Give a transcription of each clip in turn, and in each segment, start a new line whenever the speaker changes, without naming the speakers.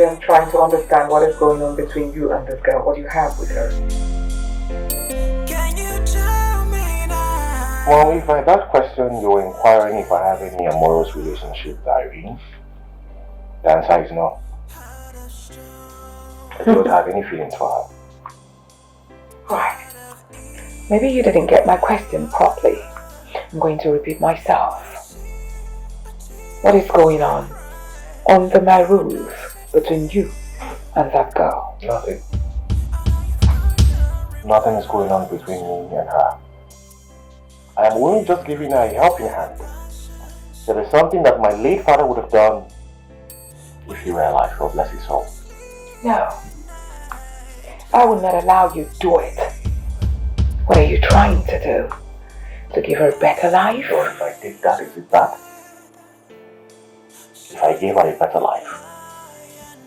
I'm trying to understand what is going on between you and this girl, what you have with her.
Can you tell me now?
Well, if by that question you were inquiring if I have any amorous relationship with Irene, the answer is no. I don't have any feelings for her.
Right. Maybe you didn't get my question properly. I'm going to repeat myself. What is going on under my roof between you and that girl?
Nothing. Nothing is going on between me and her. I am only just giving her a helping hand. There is something that my late father would have done if he were alive, God bless his soul.
No. I will not allow you to do it. What are you trying to do? To give her a better life?
Or if I did that, is it bad? If I gave her a better life,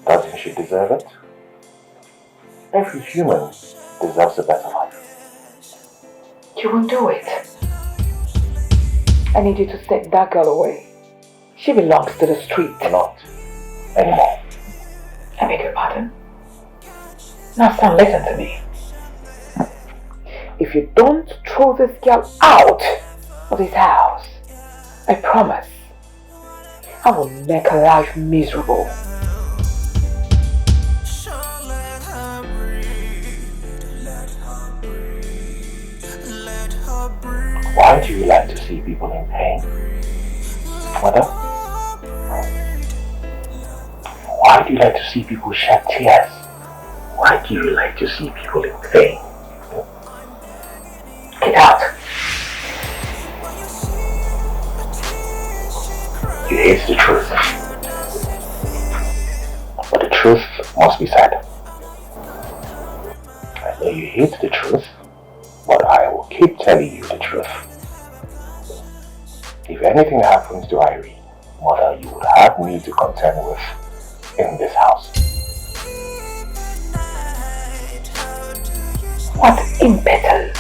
doesn't she deserve it? Every human deserves a better life.
You won't do it. I need you to take that girl away. She belongs to the street.
Not anymore.
I beg your pardon? Now son, listen to me. If you don't throw this girl out of this house, I promise I will make her life miserable.
Why do you like to see people in pain, Mother? Why do you like to see people shed tears? Why do you like to see people in pain? Get out! You hate the truth. But the truth must be said. I know you hate the truth, but I will keep telling you the truth. If anything happens to Irene, Mother, you would have me to contend with in this house.
What impetus!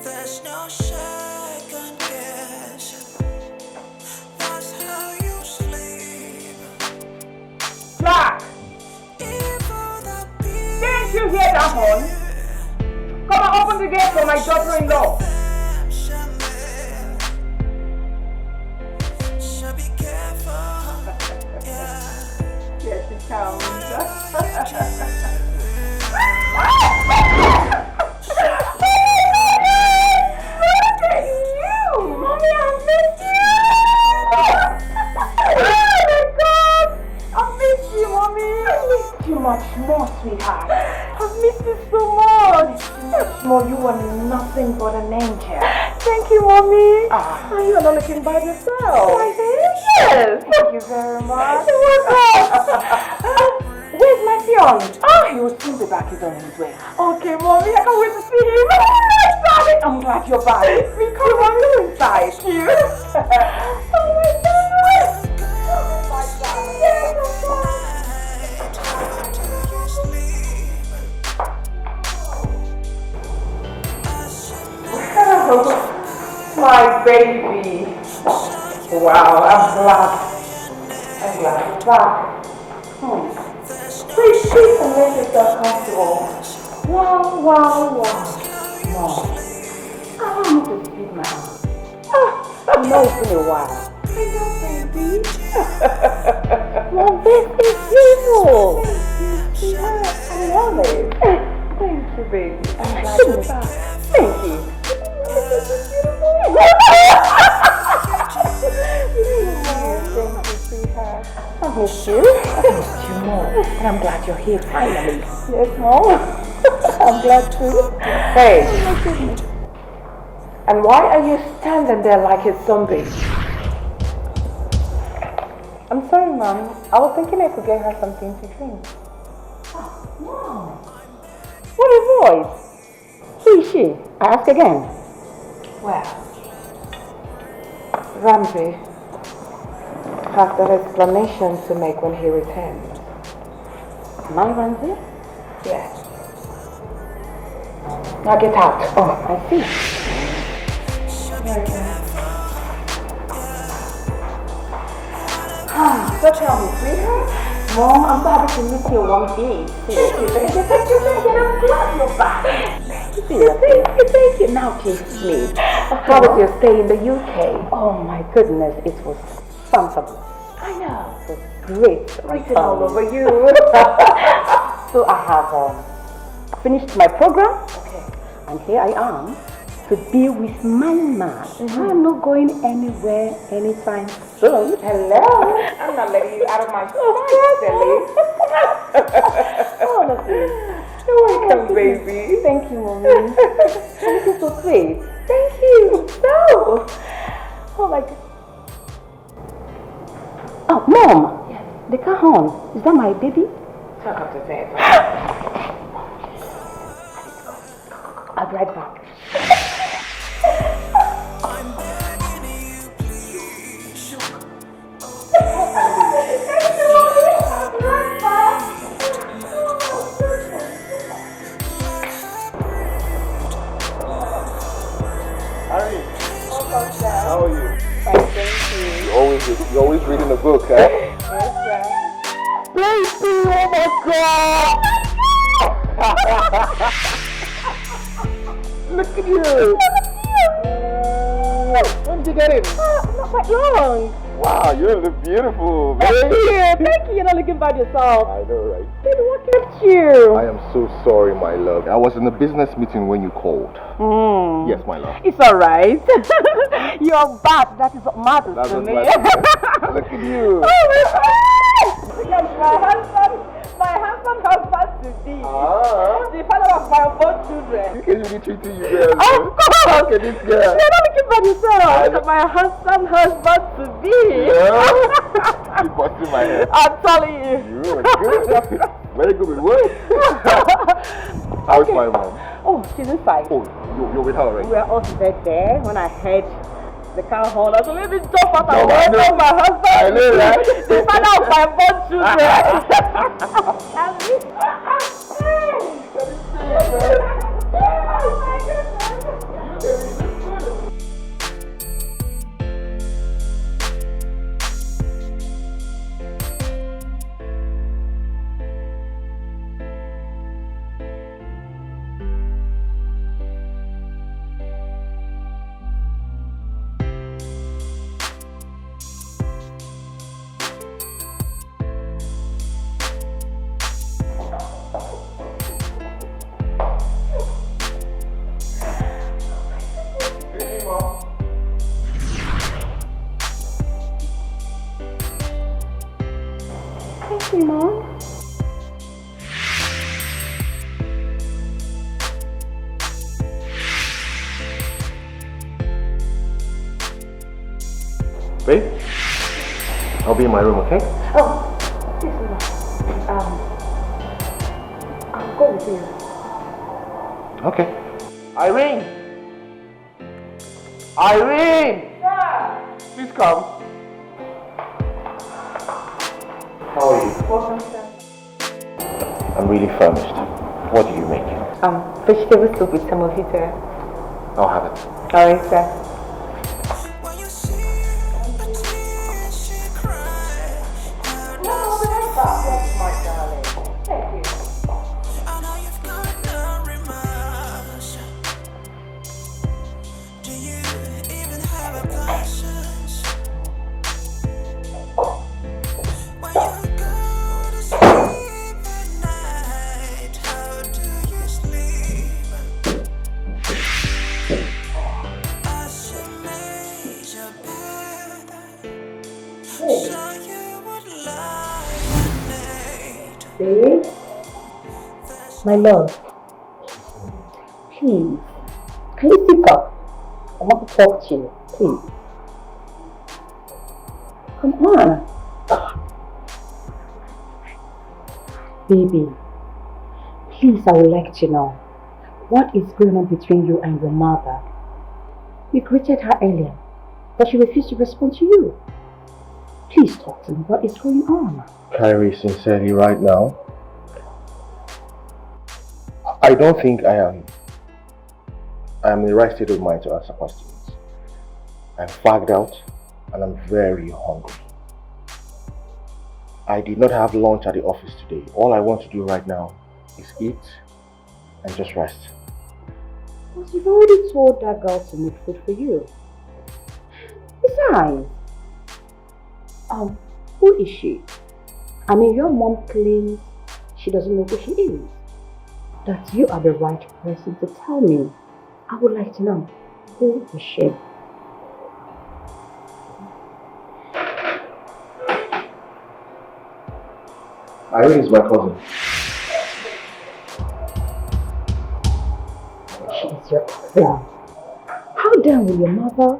There's no second guess. That's how you sleep.
Jack! Didn't you hear that horn? Come and open the gate for my daughter-in-law.
So be careful.
Here she comes. Much more, sweetheart. I've missed you so much. Much more. You are nothing but an angel. Thank you, Mommy. You are not looking by yourself. I think? Yes. Thank you very much. You're welcome. Where's my fiance? He will soon be back. He's on his way. Okay, Mommy. I can't wait to see him. Darling, I'm glad you're back. Me too, Mommy. Go inside. Thank you. Oh, my God. Oh, my God. Yes, oh, God. My baby. Wow, I'm glad you're back. Please and make yourself comfortable. Wow. Mom, I want you to feed my house. I know it's been a while. I know, baby. Mom, this is beautiful. Thank you, sweetheart. I love it. Thank you, baby. I'm glad you're back. Thank you. Thank you, sweetheart. I miss you. I missed you more. And I'm glad you're here finally. Yes, Mom. I'm glad too. Hey. Oh my goodness. And why are you standing there like a zombie? I'm sorry, Mom. I was thinking I could get her something to drink. Oh, Mom. What a voice. Who is she? I ask again. Well, Ramsey has that explanation to make when he returns. My Ramsey? Yes.
Now get out.
Oh, I see. So tell me, sweetheart. Mom, I'm so happy to meet you one day. Seriously, thank you. I'm glad you're back. Thank you. Now, please.
How was your stay in the UK?
Oh my goodness, it was fabulous.
I know.
It was great.
Written all over you.
So I have finished my program.
Okay.
And here I am to be with my man. I'm not going anywhere anytime soon.
Hello. I'm not letting you out of my sight, silly.
Honestly.
You're welcome, baby.
Thank you, Mommy. Thank you so sweet.
Thank you. So.
Oh my God. Oh, Mom.
Yes.
The cajon. Is that my baby?
Talk up to say it.
I'll be right back.
Irene, how are you?
Fine, thank you.
You're always reading a book, huh?
Yes, sir.
Baby, oh my God! Look at you! When did you get it?
Not quite long.
Wow, you look beautiful,
Thank
baby!
you. Thank you. You're not looking bad yourself.
I know, right?
Baby, what kept you?
I am so sorry, my love. I was in a business meeting when you called. Yes, my love.
It's alright. You're bad. That is what matters
That's
to
what
me.
matters. Look at you.
My husband to be.
Ah.
The father of my four children.
You can really treating you girls.
Of course.
Look at this girl.
You're not looking for yourself. My husband to be.
Yeah. You're busting my head.
I'm telling you.
You are good. Very good with words. How's my mom?
Oh, she's inside.
Oh, you're with her, right?
We were all seated there when I heard the car horn. So let me jump out
No,
and
I know.
welcome my husband.
I know, right?
The father of my born children. Thank you, Mom.
Babe, I'll be in my room, okay?
Oh, this is I'll go with you.
Okay. Irene! Irene!
Yeah.
Please come. How are you?
Welcome, sir.
I'm really famished. What do you make?
Vegetable soup with semovita.
I'll have it.
Alright, sir.
When you see the tears she cry,
Yes, my darling. Thank you.
I know you've got no remorse. Do you even have a conscience? When you go to sleep at night, how do you sleep? As you made your bed, so you would lie naked.
Babe, my love, please, can you speak up? I want to talk to you, please. Come on. Baby, please, I would like to know, what is going on between you and your mother? You greeted her earlier, but she refused to respond to you. Please talk to me, what is going on?
Kyrie, sincerely, right now, I don't think I am I'm in the right state of mind to answer questions. I'm fagged out and I'm very hungry. I did not have lunch at the office today. All I want to do right now is eat and just rest.
But you've already told that girl to make food for you. Besides, who is she? I mean, your mom claims she doesn't know who she is. That you are the right person to tell me. I would like to know, who is she?
Irene is my cousin.
She is your cousin. How dare will your mother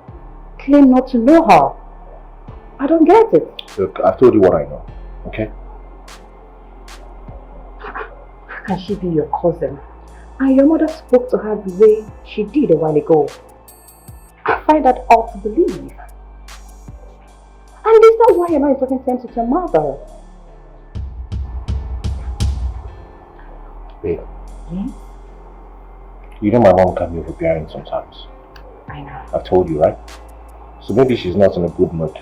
claim not to know her? I don't get it.
Look, I've told you what I know, okay?
How can she be your cousin? And your mother spoke to her the way she did a while ago. I find that hard to believe. And is that why you're not in talking terms with your mother?
Babe.
Yes?
You know my mom can be overbearing sometimes.
I know.
I've told you, right? So maybe she's not in a good mood.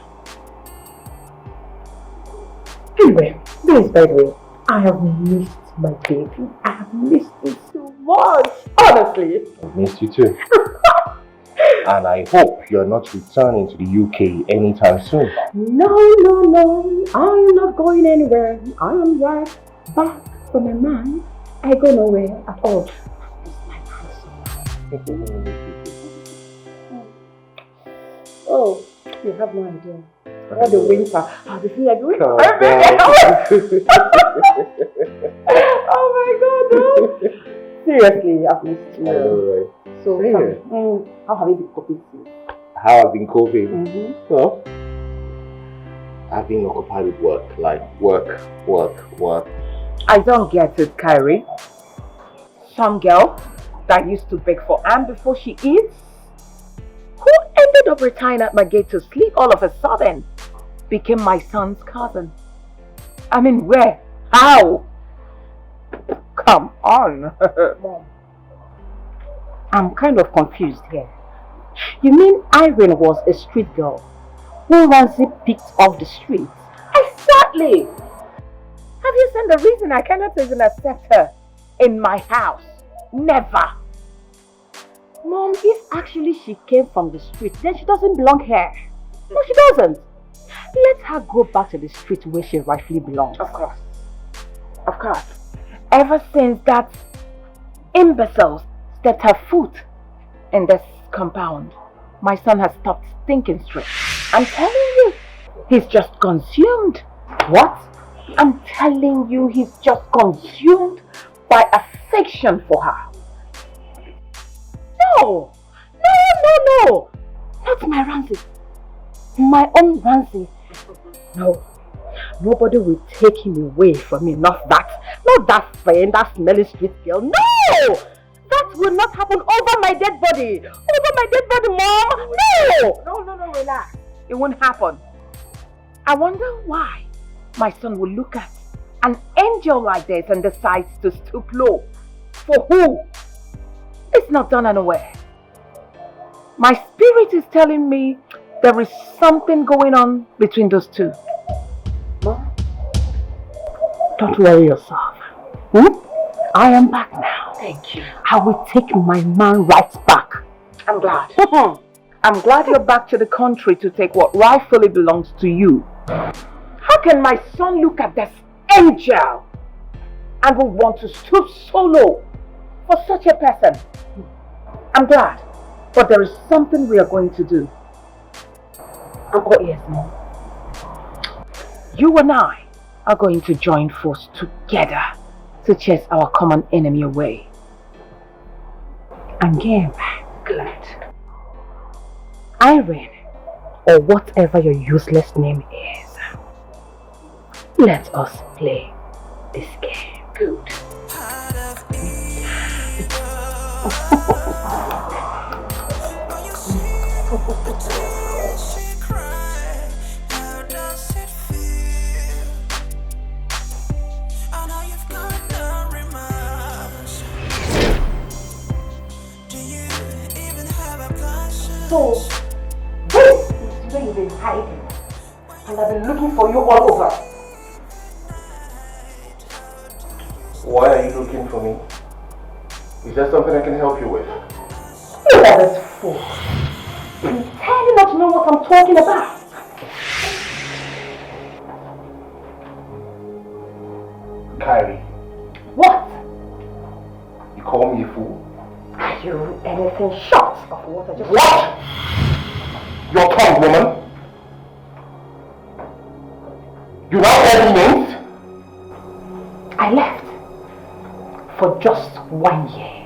Anyway, this by the way, I have missed my baby. I have missed it so much, honestly.
I've missed you too. And I hope you're not returning to the UK anytime soon.
No, I'm not going anywhere. I am right back from my man. I go nowhere at all. Oh, you have no idea. All the winter, I'll be feeling like oh my god, no. Seriously, I've missed you.
I know, right?
So, how have you been coping since?
How I've been coping? Well, I've been occupied with work. Like work.
I don't get it, Kyrie. Some girl that used to beg for Anne before she eats, who ended up retiring at my gate to sleep all of a sudden, became my son's cousin. I mean, where? How? Come on.
Mom, I'm kind of confused here. You mean Irene was a street girl who Ramsey picked off the street?
Exactly. Have you seen the reason I cannot even accept her in my house? Never.
Mom, if actually she came from the street, then she doesn't belong here. No, she doesn't. Let her go back to the street where she rightfully belongs.
Of course. Of course. Ever since that imbecile stepped her foot in this compound, my son has stopped thinking straight. I'm telling you, he's just consumed.
What?
I'm telling you, he's just consumed by affection for her. No!
Not my Ramsey. My own Ramsey. No. Nobody will take him away from me. Not that friend, that smelly street girl. No! That will not happen over my dead body. Over my dead body, Mom.
No, relax. It won't happen. I wonder why my son will look at an angel like this and decides to stoop low. For who? It's not done unaware. My spirit is telling me there is something going on between those two.
Mom, don't worry yourself. I am back now.
Thank you.
I will take my man right back.
I'm glad. I'm glad you're back to the country to take what rightfully belongs to you. How can my son look at this angel and will want to stoop so low for such a person? I'm glad, but there is something we are going to do.
I'm all ears, Mom.
You and I are going to join force together to chase our common enemy away.
I'm game.
Glad.
Irene, or whatever your useless name is, let us play this game.
Good.
Do you
So, this is where you've been hiding. And I've been looking for you all over.
Why are you looking for me? Is there something I can help you with?
You are this fool. Pretending not to know what I'm talking about.
Kyrie.
What?
You call me a fool?
Are you anything short of what I just
What? Your tongue, woman? You now call me names?
I left for just 1 year.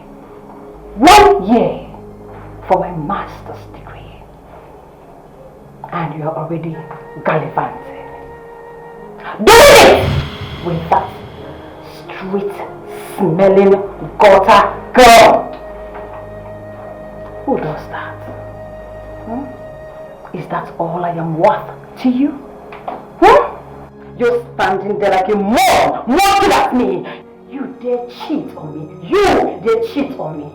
1 year for my master's degree. And you're already gallivanting. Doing it with that street-smelling gutter girl. Who does that? Is that all I am worth to you? You're standing there like a moron, mocking at me. You dare cheat on me. You dare cheat on me.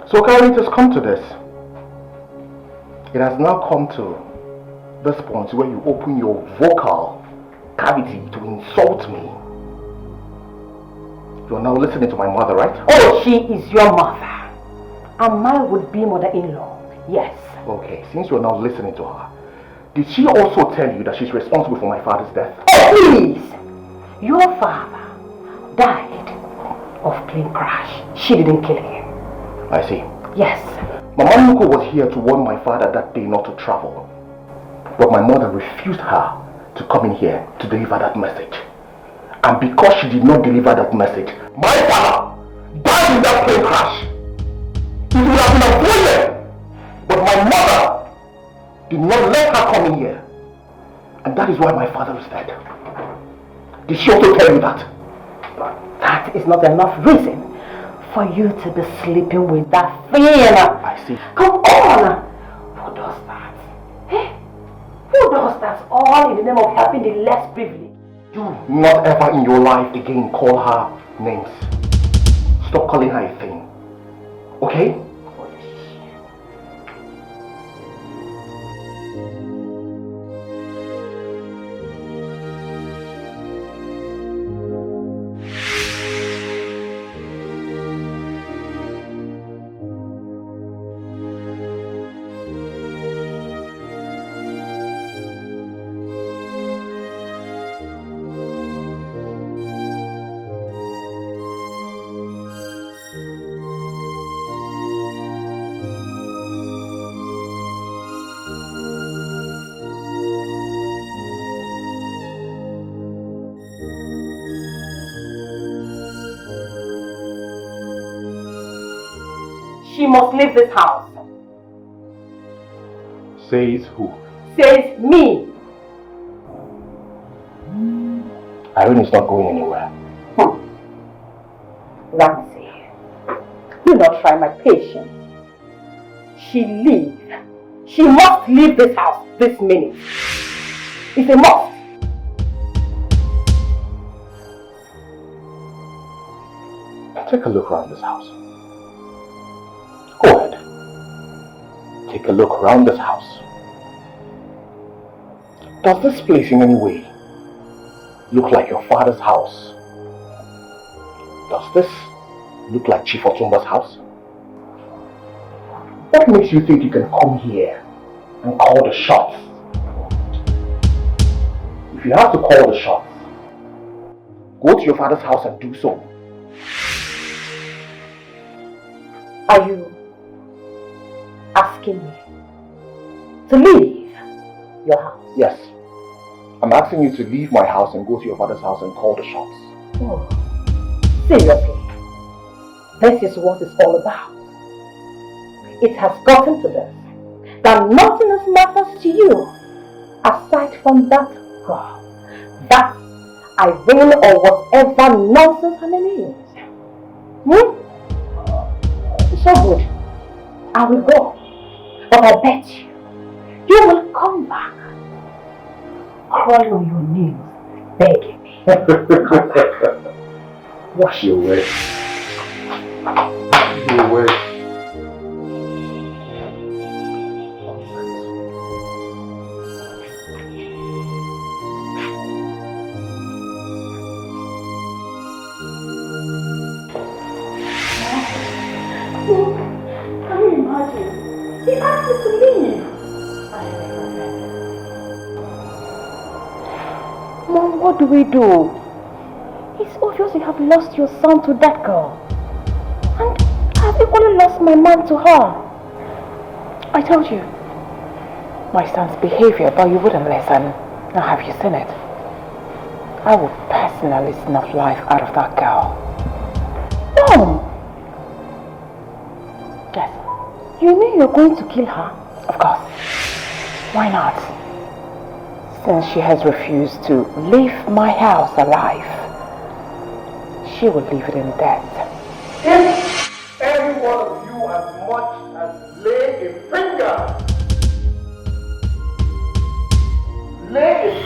So Kyrie, it has come to this. It has now come to this point where you open your vocal cavity to insult me. You are now listening to my mother, right?
Oh, she is your mother. And my would-be mother-in-law. Yes.
Okay, since you are now listening to her, did she also tell you that she's responsible for my father's death?
Oh, please! Your father died of plane crash. She didn't kill him.
I see.
Yes.
Mama Nuko was here to warn my father that day not to travel. But my mother refused her to come in here to deliver that message. And because she did not deliver that message, my father died in that plane crash. It would have been avoided. But my mother did not let her come in here. And that is why my father is dead. Did she also tell you that?
That is not enough reason for you to be sleeping with that thing.
I see.
Come on! Who does that? Eh? Who does that all in the name of helping the less privileged?
Do not ever in your life again call her names. Stop calling her a thing. Okay?
She must leave this house.
Says who?
Says me.
Irene is not going anywhere.
Ramsey, do not try my patience. She leave. She must leave this house this minute. It's a must.
Take a look around this house. Go ahead. Take a look around this house. Does this place in any way look like your father's house? Does this look like Chief Otumba's house? What makes you think you can come here and call the shots? If you have to call the shots, go to your father's house and do so.
Are you asking me to leave your house?
Yes. I'm asking you to leave my house and go to your father's house and call the shots.
Oh, seriously? This is what it's all about. It has gotten to this, that nothing else matters to you aside from that girl, that Irene or whatever nonsense her name is. So good. I will go. But I bet you will come back, crawl on your knees, begging me. Wash
Your
it.
way. Your way.
Can you imagine? He asked me to leave. Mom, what do we do? It's obvious you have lost your son to that girl. And I've equally lost my man to her.
I told you. My son's behavior, but you wouldn't listen. Now have you seen it? I would personally snuff life out of that girl.
Mom!
Yes,
You mean you're going to kill her?
of course. Why not? Since she has refused to leave my house alive, she will leave it in death.
If any one of you as much as lay a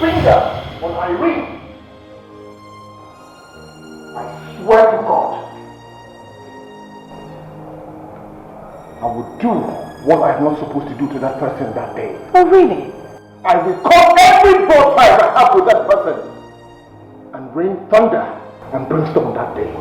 finger on Irene, I swear to God, I would do what I'm not supposed to do to that person that day.
Oh, really?
I will call every bow tie I have with that person and rain thunder and brimstone that day.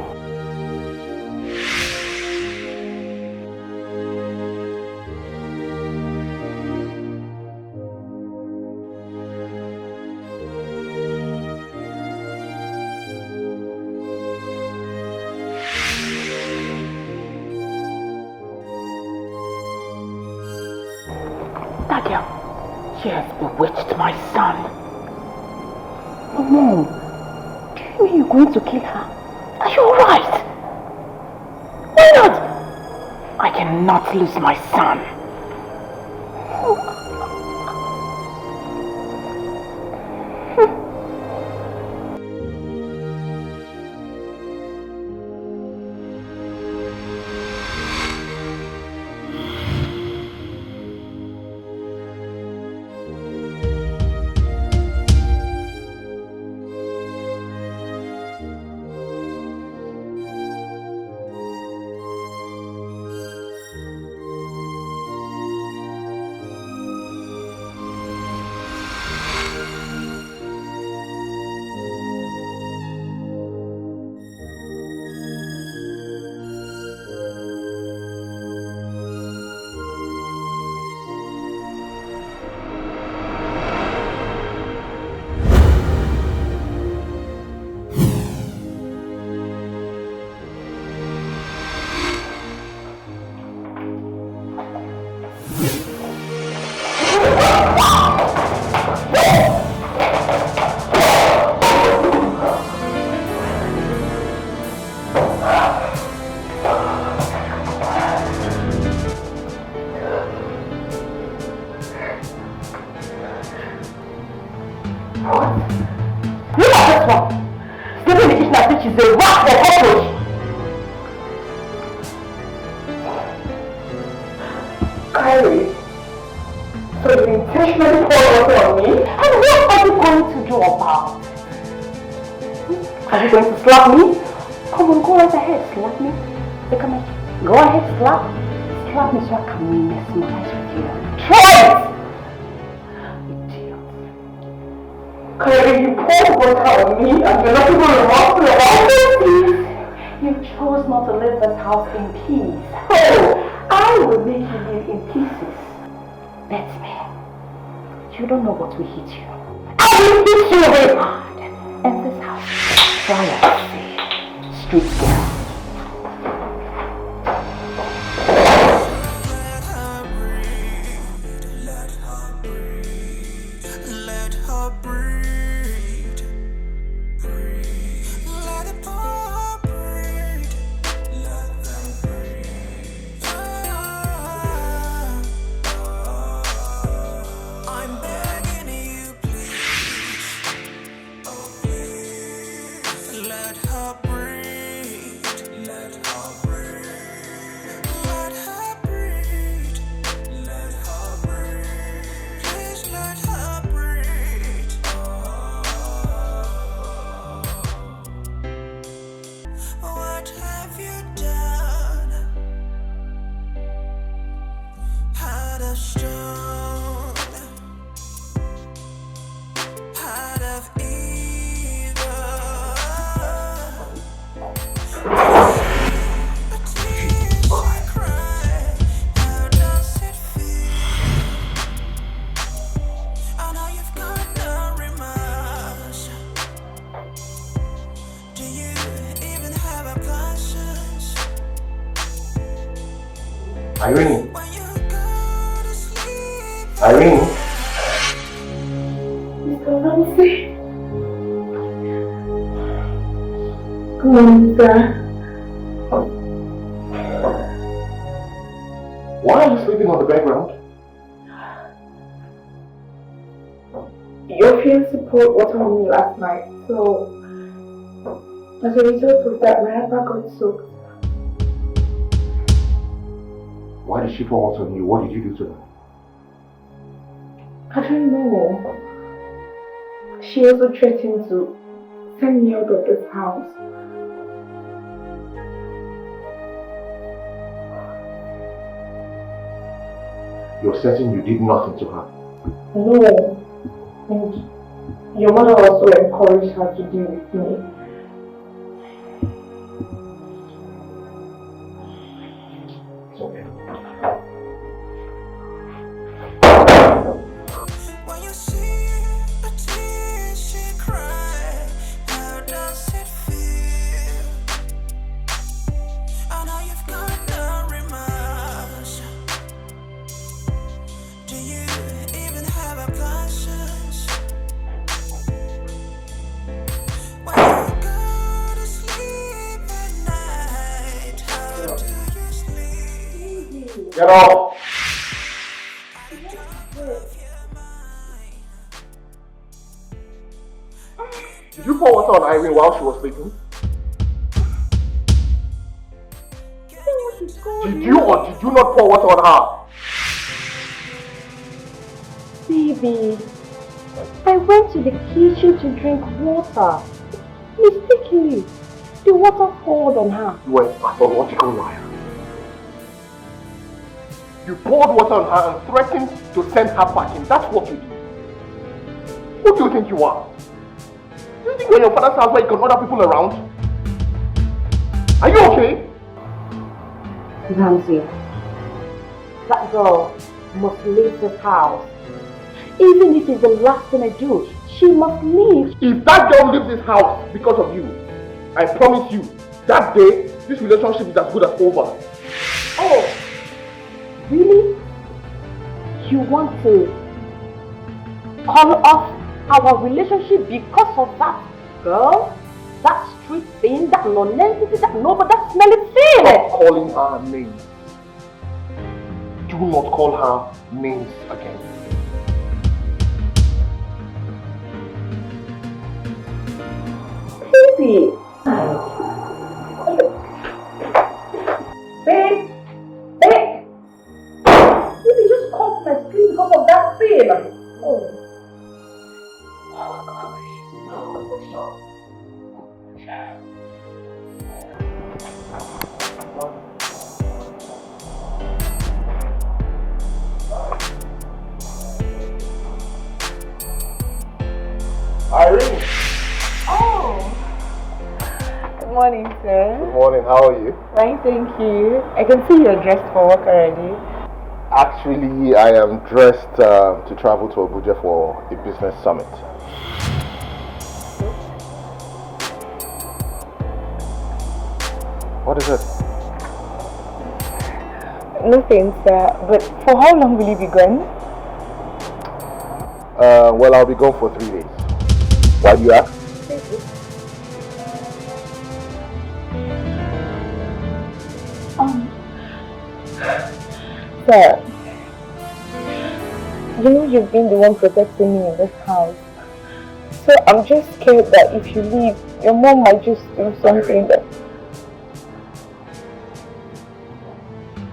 That girl, she has bewitched my son.
Oh, Mom, do you mean you're going to kill her?
Are you alright? Why not? I cannot lose my son.
Slap me? Come on, go right ahead, slap me. Look at me. Go ahead, slap. Slap me so I can mesmerize with you. Try it! Idiot.
Clary, you poured water on me and you're not even remorseful about it.
You chose not to leave this house in peace. Oh, I will make you live in pieces. Bet me. You don't know what will hit you. I will hit you very hard. In this house. Try and see. Street girl.
Let her breathe. Let her breathe. Let the poor breathe. Let them breathe. I'm begging you, please. Oh, please. Let her breathe.
Irene. Irene.
Mr. Ramsey. Come on, sir.
Why are you sleeping on the background?
Your fiancé poured water on me last night, so as a result of that, my wrapper got soaked.
Why did she pour water on you? What did you do to her?
I don't know. She also threatened to send me out of this house.
You're certain you did nothing to her?
No. And your mother also encouraged her to deal with me.
It's okay.
When you see a tear she cry, how does it feel? I know you've got no remorse. Do you even have a conscience? When you go to sleep at night, how do you sleep?
Get off! Did you pour water on Irene while she was sleeping? Did you or did you not pour water on her?
Baby, I went to the kitchen to drink water. Mistakenly, the water poured on her.
You were a pathological liar. You poured water on her and threatened to send her packing. That's what you did. Who do you think you are? Do you think you're in your father's house where you got other people around? Are you okay?
Ramsey, that girl must leave this house. Even if it's the last thing I do, she must leave.
If that girl leaves this house because of you, I promise you, that day, this relationship is as good as over.
Oh, really? You want to call off our relationship because of that girl? That street thing, that non-entity, that smelly thing?
Stop calling her names. Do not call her names again.
Baby! Babe! Babe! Baby, just come to my screen because of that thing! Oh.
Irene!
Oh! Good morning, sir.
Good morning, how are you?
Fine, thank you. I can see you're dressed for work already.
Actually, I am dressed to travel to Abuja for a business summit. What is it?
Nothing, sir. But for how long will you be gone?
Well, I'll be gone for 3 days. Why do you ask?
Sir, you know you've been the one protecting me in this house. So I'm just scared that if you leave, your mom might just do something that...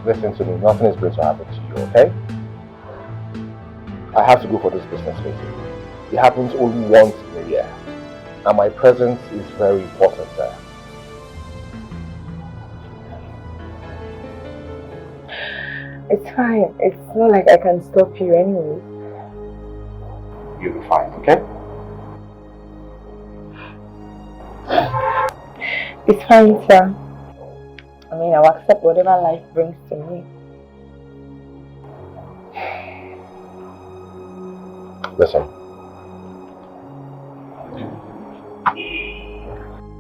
Listen to me, nothing is going to happen to you, okay? I have to go for this business meeting. It happens only once in a year, and my presence is very important there.
It's fine. It's not like I can stop you anyway.
You'll be fine, okay?
It's fine, sir. I mean, I'll accept whatever life brings to me.
Listen.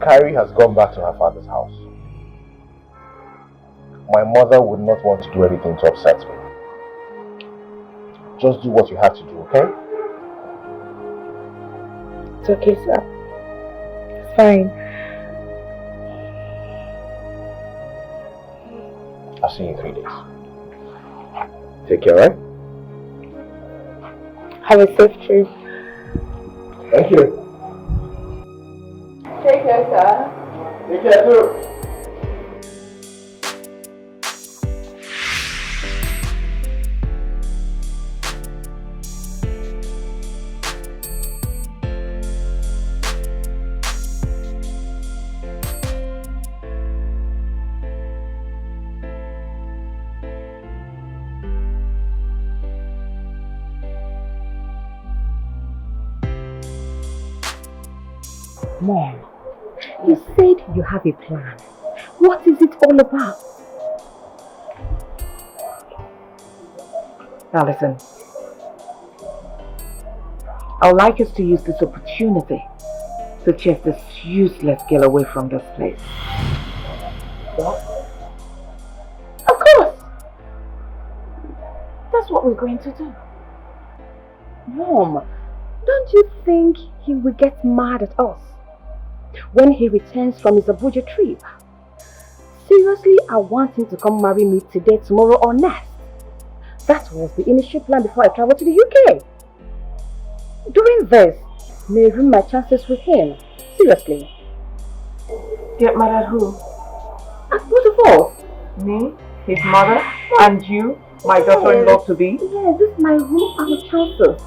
Kyrie has gone back to her father's house. my mother would not want to do anything to upset me. Just do what you have to do, okay?
It's okay, sir. It's fine.
I'll see you in 3 days. Take care, right?
Have a safe trip.
Thank you.
Take care, sir.
Take care too.
Mom, you said you have a plan. What is it all about?
Now listen. I would like us to use this opportunity to chase this useless girl away from this place. What? Of course! That's what we're going to do.
Mom, don't you think he will get mad at us when he returns from his Abuja trip? Seriously, I want him to come marry me today, tomorrow or next. That was the initial plan before I traveled to the UK. Doing this may ruin my chances with him. Seriously.
Get mad at who?
At both of us.
Me, his mother, and you, my daughter-in-law to be?
Yeah, this might ruin our chances.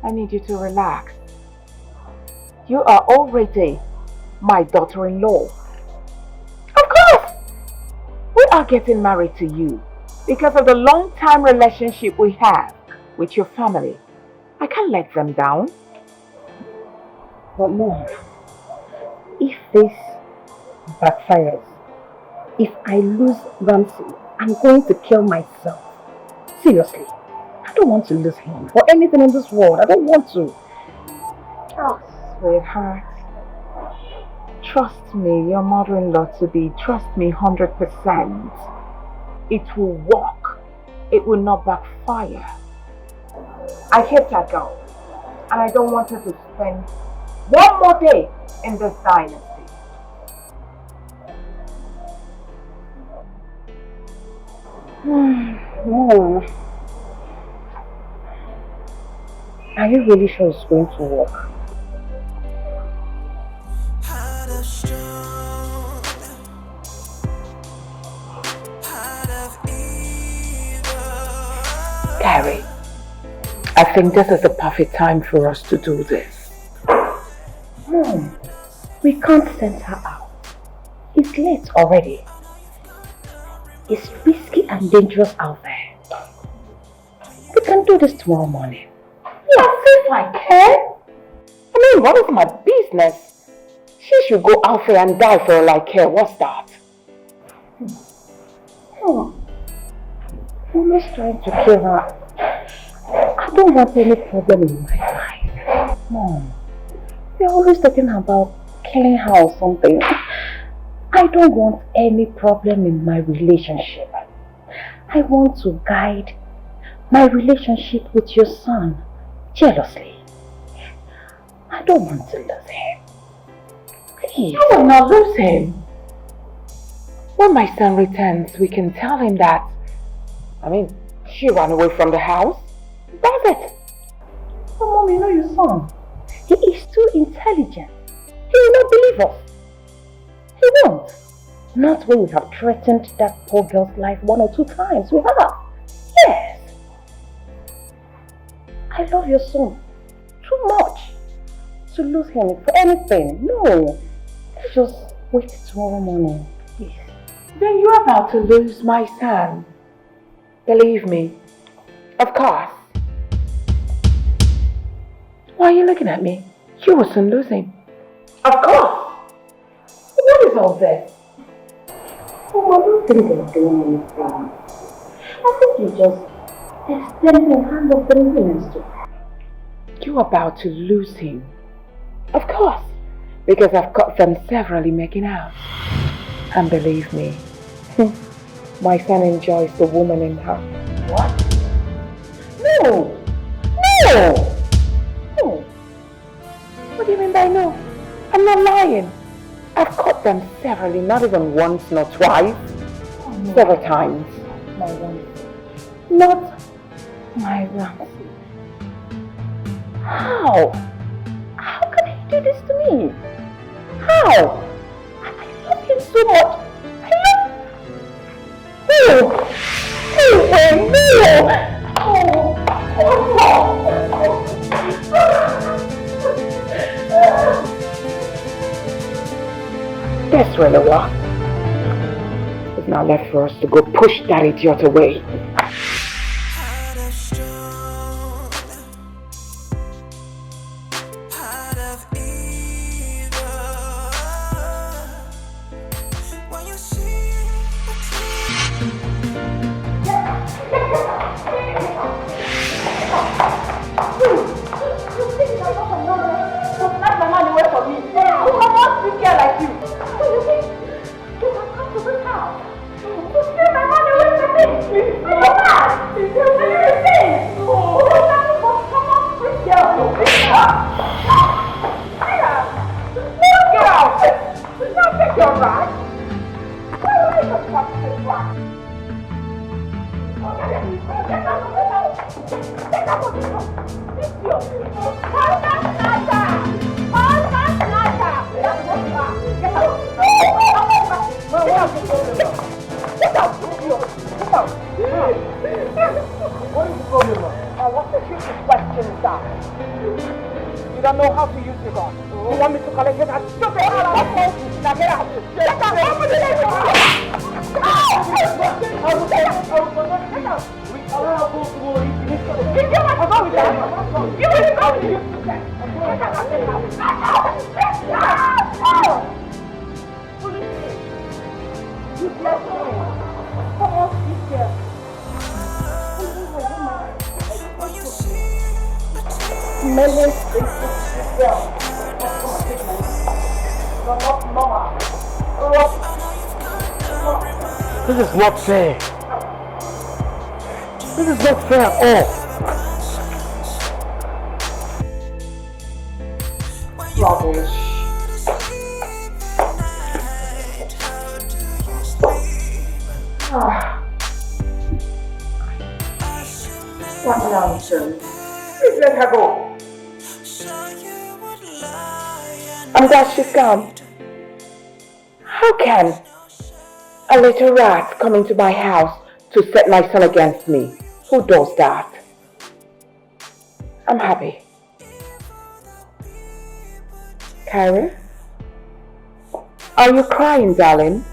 I need you to relax. You are already my daughter-in-law. Of course! We are getting married to you because of the long-time relationship we have with your family. I can't let them down.
But Mom, if this backfires, if I lose Ramsey, I'm going to kill myself. Seriously. I don't want to lose him for anything in this world. I don't want to.
Oh, sweetheart. Trust me, your mother-in-law to be. Trust me 100%. It will work. It will not backfire. I hate that girl. And I don't want her to spend one more day in this dynasty.
Mom, are you really sure it's going to work?
Heart of stone, heart of evil.
Gary, I think this is the perfect time for us to do this.
Mom, we can't send her out. It's late already. It's risky and dangerous out there. We can do this tomorrow morning.
Yes, if I can. I mean, what is my business? She should go out there and die for all I care. What's that?
Mom, I'm just trying to kill her. I don't want any problem in my life. Mom, we're always talking about killing her or something. I don't want any problem in my relationship. I want to guide my relationship with your son jealously. I don't want to lose him. Please.
I will not lose him. When my son returns, we can tell him that. She ran away from the house. That's it.
But Mom, you know your son. He is too intelligent. He will not believe us. He won't. Not when we have threatened that poor girl's life 1 or 2 times. We have. Yes. I love your son too much to lose him for anything. No. Let's just wait tomorrow morning, please.
Then you're about to lose my son. Believe me. Of course. Why are you looking at me? You will soon lose him. Of course. What is all this?
Oh, I don't think they're doing anything. I think you're just extending a hand of forgiveness to her.
You're about to lose him. Of course. Because I've caught them severally making out. And believe me, my son enjoys the woman in her.
What? No! No!
No. What do you mean by no? I'm not lying. I've caught them severally, not even once, not twice.
Oh, no.
Several times.
My Ramsey.
Not my Ramsey.
How? How can he do this to me? How? I love him so much. I love him. No!
That's really what. It's now left for us to go push that idiot away.
Heart of stone, heart of evil. When you see the
You think I'm not a mother? So snatch my man away from me. Who wants to care like you? So you think you can come to this house to steal my man away from me? Are you mad? Are you insane? Who is that for someone free girl? Get out! Now take your right. Why are you just come to this one? Get out of the house! Get out of the house! You don't know how to use your gun. You want me to collect it? Stop it! Now get out! Get out!
This is not fair. This is not fair at all.
Rubbish. What nonsense. Please let her go. I'm glad she's gone. How can a little rat come into my house to set my son against me? Who does that? I'm happy. Kyrie? Are you crying, darling?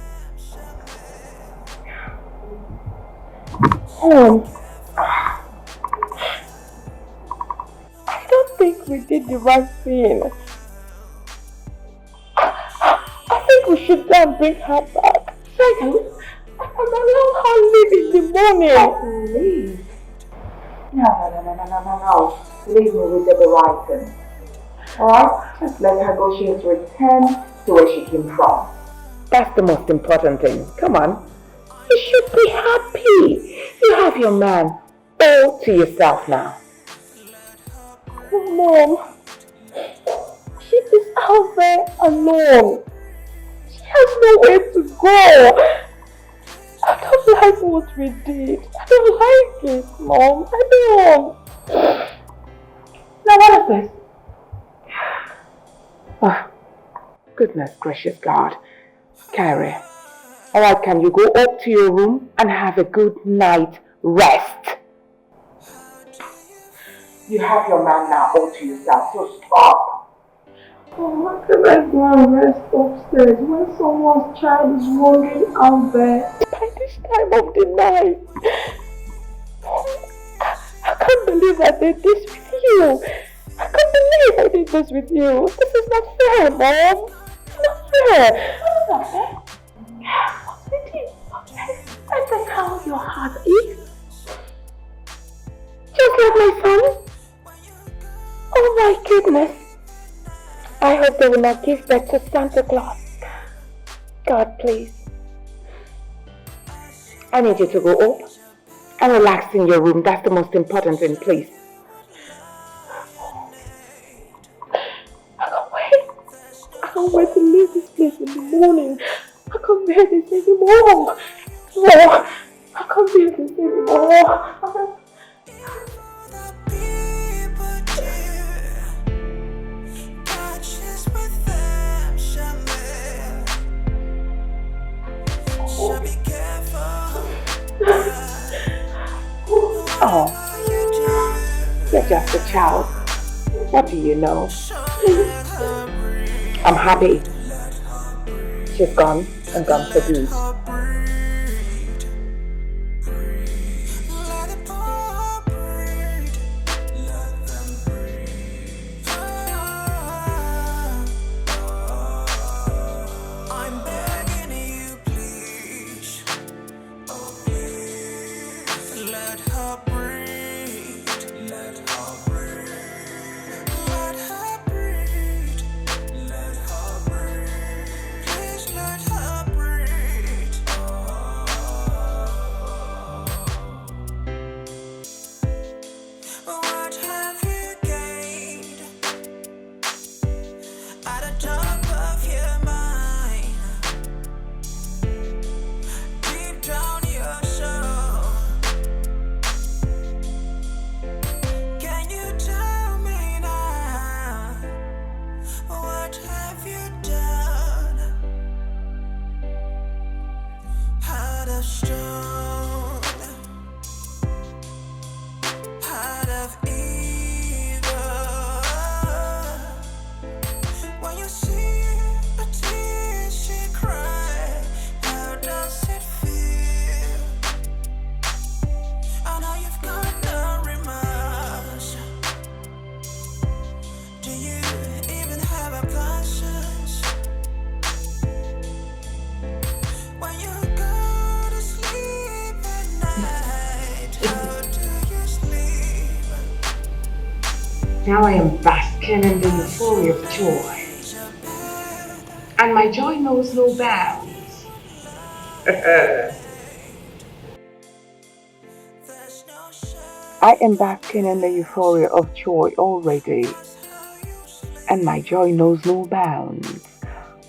I don't think we did the right thing. I think we should go and bring her back. And allow her leave in the morning. Leave? No. Leave me with the right thing. Alright? Just let her go. She has returned to where she came from. That's the most important thing. Come on. You should be happy. You have your man all to yourself now. Mom, she is out there alone. She has nowhere to go. I don't like what we did. I don't like it, Mom. I don't. Now what is this? Oh, goodness gracious God. Kyrie. Alright, can you go up to your room and have a good night rest? You have your man now all to yourself, so stop.
Oh, how can I go and rest upstairs when someone's child is wandering out there?
By this time of the night. I can't believe I did this with you. I can't believe I did this with you. This is not fair, Mom. It's not fair. It's not fair. That's how your heart is. Just like my son. Oh my goodness. I hope they will not give birth to Santa Claus. God, please. I need you to go up and relax in your room. That's the most important thing, please. I can't wait. I can't wait to leave this place in the morning. I can't bear this anymore. No, I can't bear this anymore. Oh, you're just a child. What do you know? I'm happy. She's gone and gone for good. Now I am basking in the euphoria of joy, and my joy knows no bounds. I am basking in the euphoria of joy already, and my joy knows no bounds.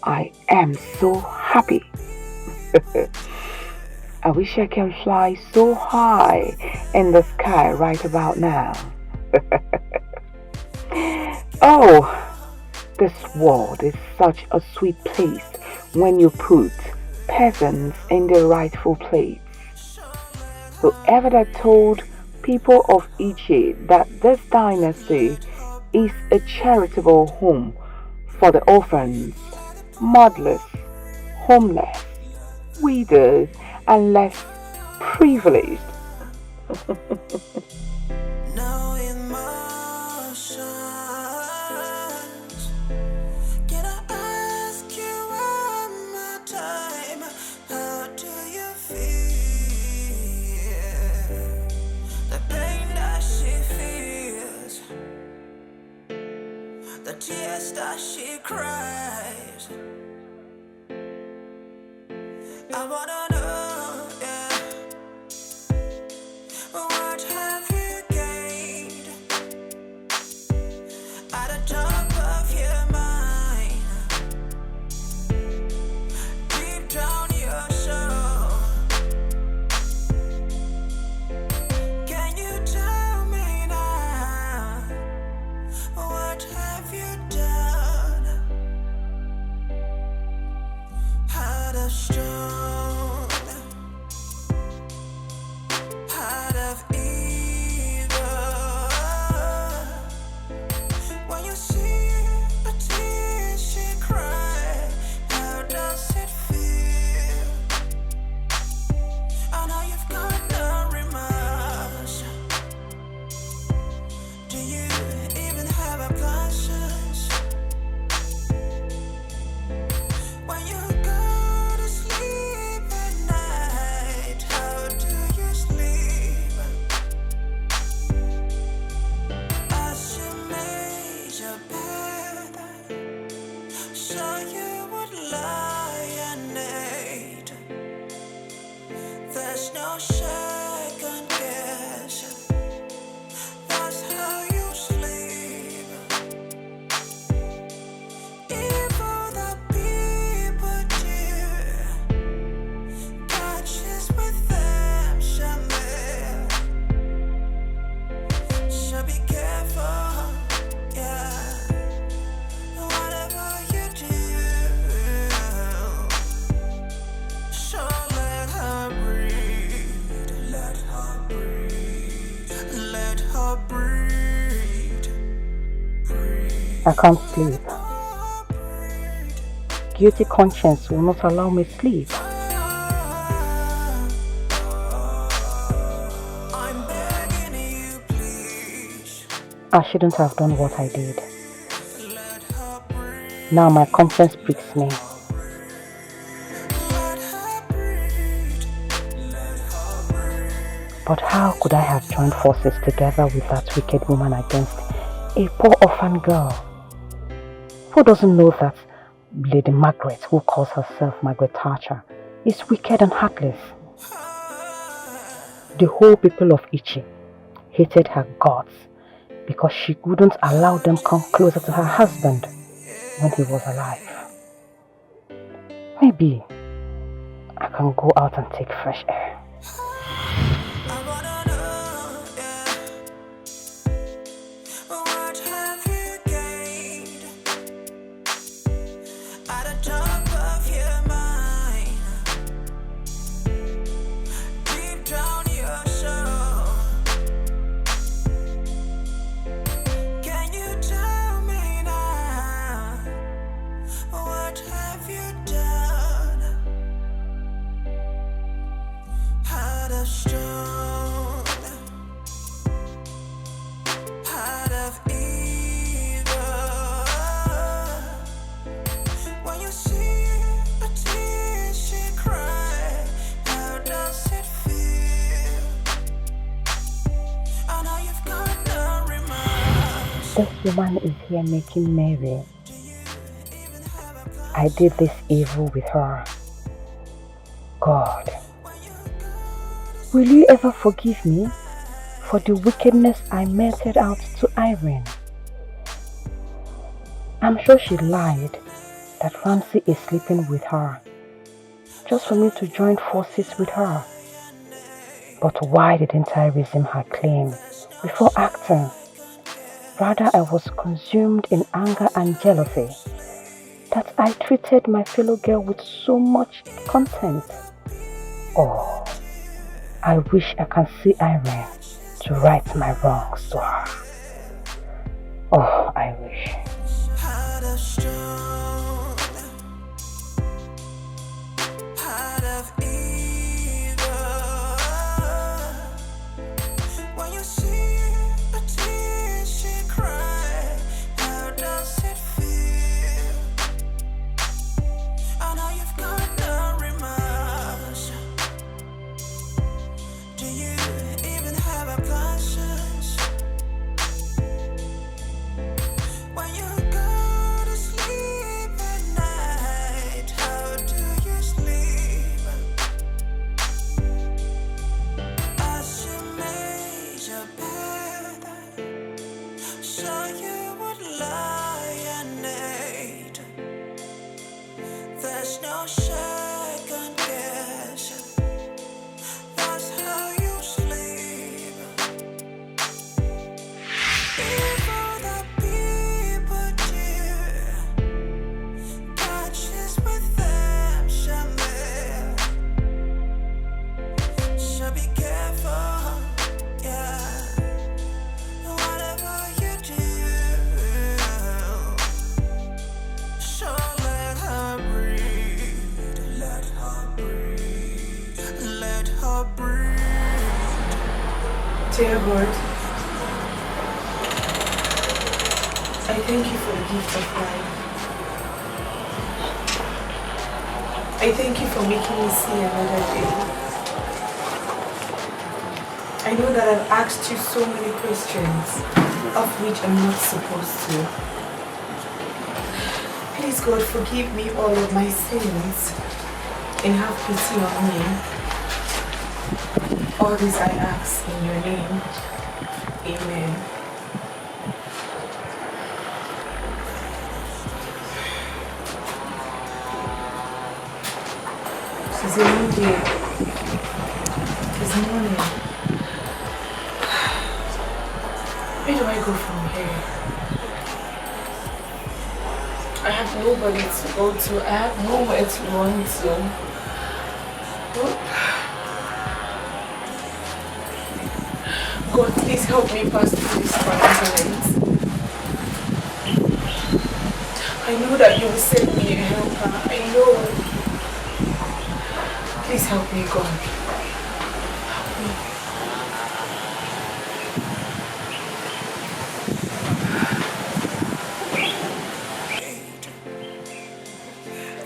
I am so happy. I wish I can fly so high in the sky right about now. Oh, this world is such a sweet place when you put peasants in their rightful place. Whoever that told people of Egypt that this dynasty is a charitable home for the orphans, motherless, homeless, widows, and less privileged.
No emotions. Can I ask you one more time? How do you feel? The pain that she feels, the tears that she cries. I wanna know, yeah. What have you gained at the top of your mind? Deep down your soul. Can you tell me now? What have you done? Heart of stone, heart of evil. When you see a tear she cry, how does it feel? I know you've got no remorse. Do you even have a conscience? When you go to sleep
I can't sleep. Guilty conscience will not allow me sleep. I shouldn't have done what I did. Now my conscience pricks me. But how could I have joined forces together with that wicked woman against a poor orphan girl? Who doesn't know that Lady Margaret, who calls herself Margaret TATCHA, is wicked and heartless? The whole people of Ichi hated her gods because she wouldn't allow them come closer to her husband when he was alive. Maybe I can go out and take fresh air. This woman is here making merry. I did this evil with her. God, will you ever forgive me for the wickedness I meted out to Irene? I'm sure she lied that Ramsey is sleeping with her, just for me to join forces with her. But why didn't I resume her claim before acting? Rather, I was consumed in anger and jealousy that I treated my fellow girl with so much contempt. Oh, I wish I can see Irene to right my wrongs to her. Oh, I wish.
Dear Lord, I thank you for the gift of life. I thank you for making me see another day. I know that I've asked you so many questions, of which I'm not supposed to. Please, God, forgive me all of my sins and have pity on me. All this I ask in your name. Amen. It's a new day. It's morning. Where do I go from here? I have nobody to go to. I have nowhere to run to. God, please help me pass through this quarantine.
I know that you will save me and help her. I know. Please help me, God. Help me.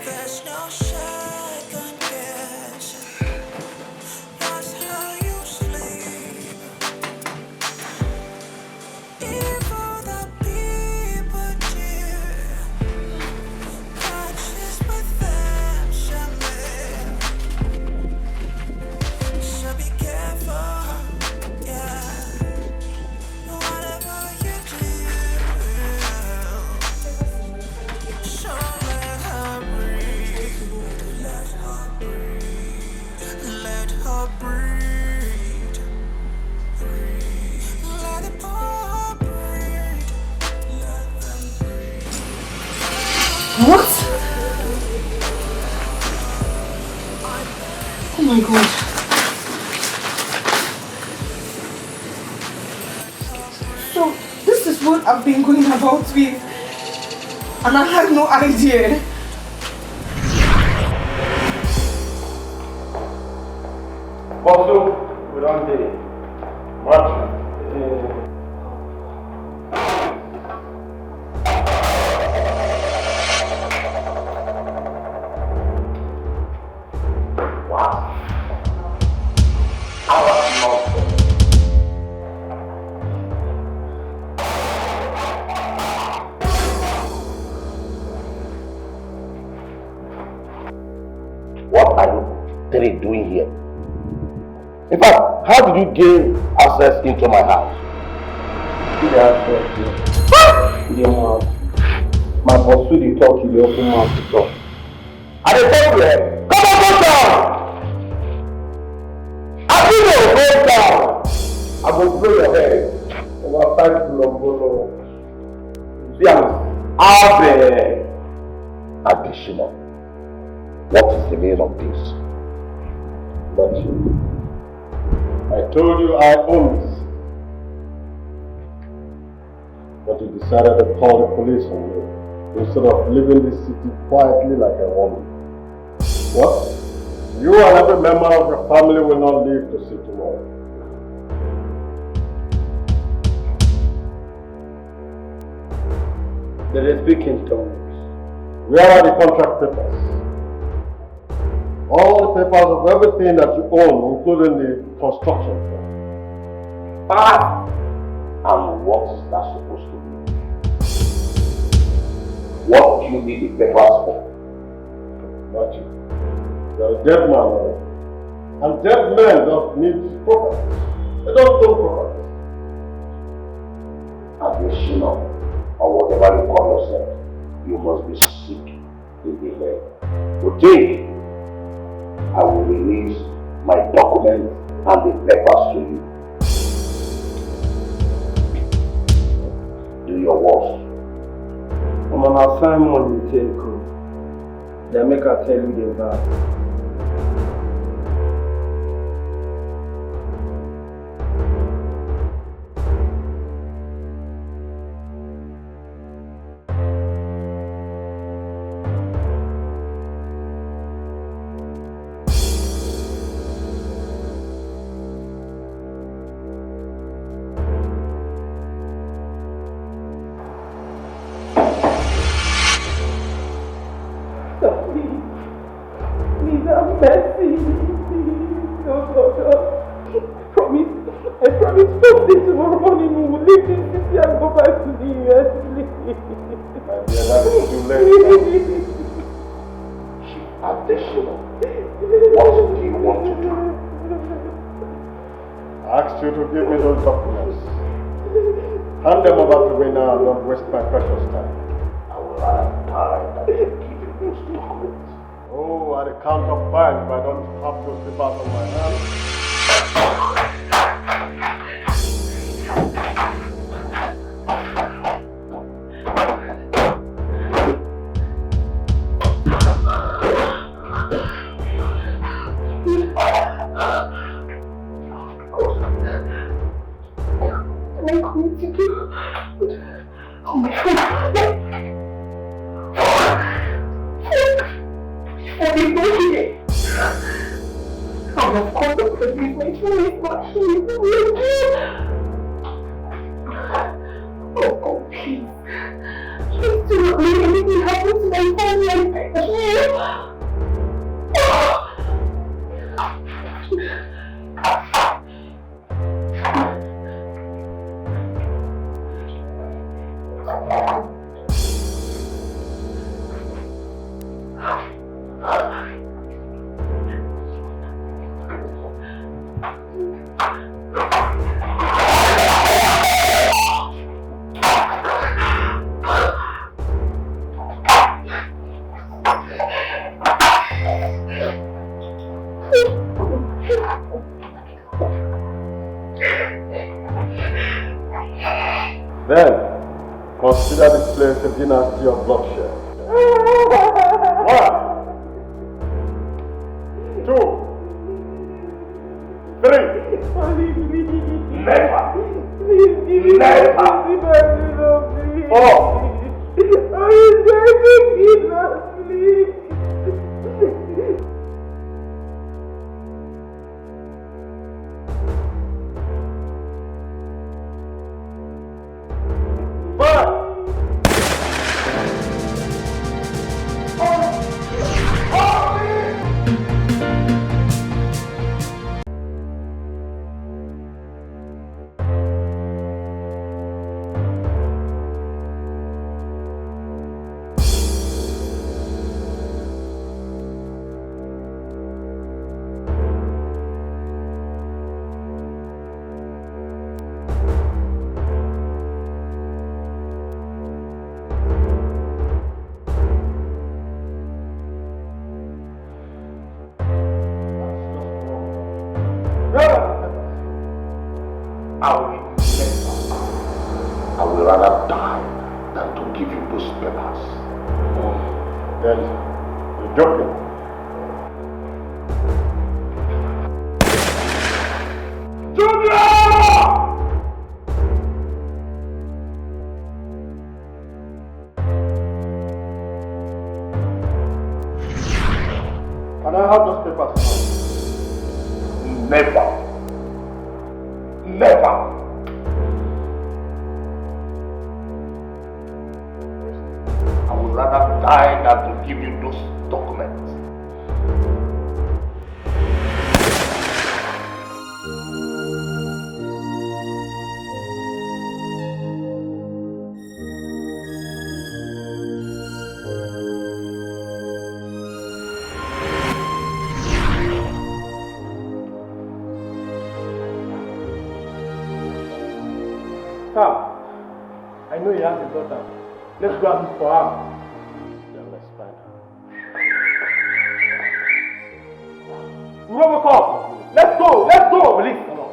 There's no second guessing. That's how you sleep. Evil that people do. Touches with them, so be careful, yeah. Whatever you do, so let her breathe. Let her breathe. Let her breathe. Let the poor breathe. Let them breathe.
What? Oh my God. So, this is what I've been going about with, and I had no idea.
Also, we don't do much. Wow. How about what are you three doing here? In fact, how did you gain access into my house?
My boss will talk to the open mouth to talk.
I dey tell you, come on, go down! I feel you go down! I go blow your head.
About 5 kilometers.
Abe! Additional. What is the meaning of this?
But I told you I own this. But you decided to call the police on me instead of leaving this city quietly like a woman. What? You and every member of your family will not live to see tomorrow. They speak in tongues. Where are the contract papers? All the papers of everything that you own, including the construction firm.
And what is that supposed to be? What do you need the papers for?
Nothing. You're a dead man, right? And dead men don't need property. They don't own property.
Additional, or whatever you call yourself, you must be sick in the head. To think I will release my documents and the papers to you. Do your worst.
I'm on assignment with Telco. They make her tell you the bad.
Additional. What do you want to do?
I asked you to give me those documents. Hand them over to me now and don't waste my precious time.
I will rather die than give you those documents.
Oh, at the count of 5 if I don't have those papers on my hands.
please, my choice, but please. Oh, please. Please do not let anything happen to my family, I beg you.
Then, consider this place a dynasty of bloodshed. 1, 2, 3. Never. Never. 4. I will rather die than to give you those papers. Then, you're joking. Can I have those papers now? Never. Never. I would rather die than to give you those documents. Sam, I know you have a daughter. Let's go and look for her. Then let's find her. Robocop! Let's go! Let's go! Please, come on.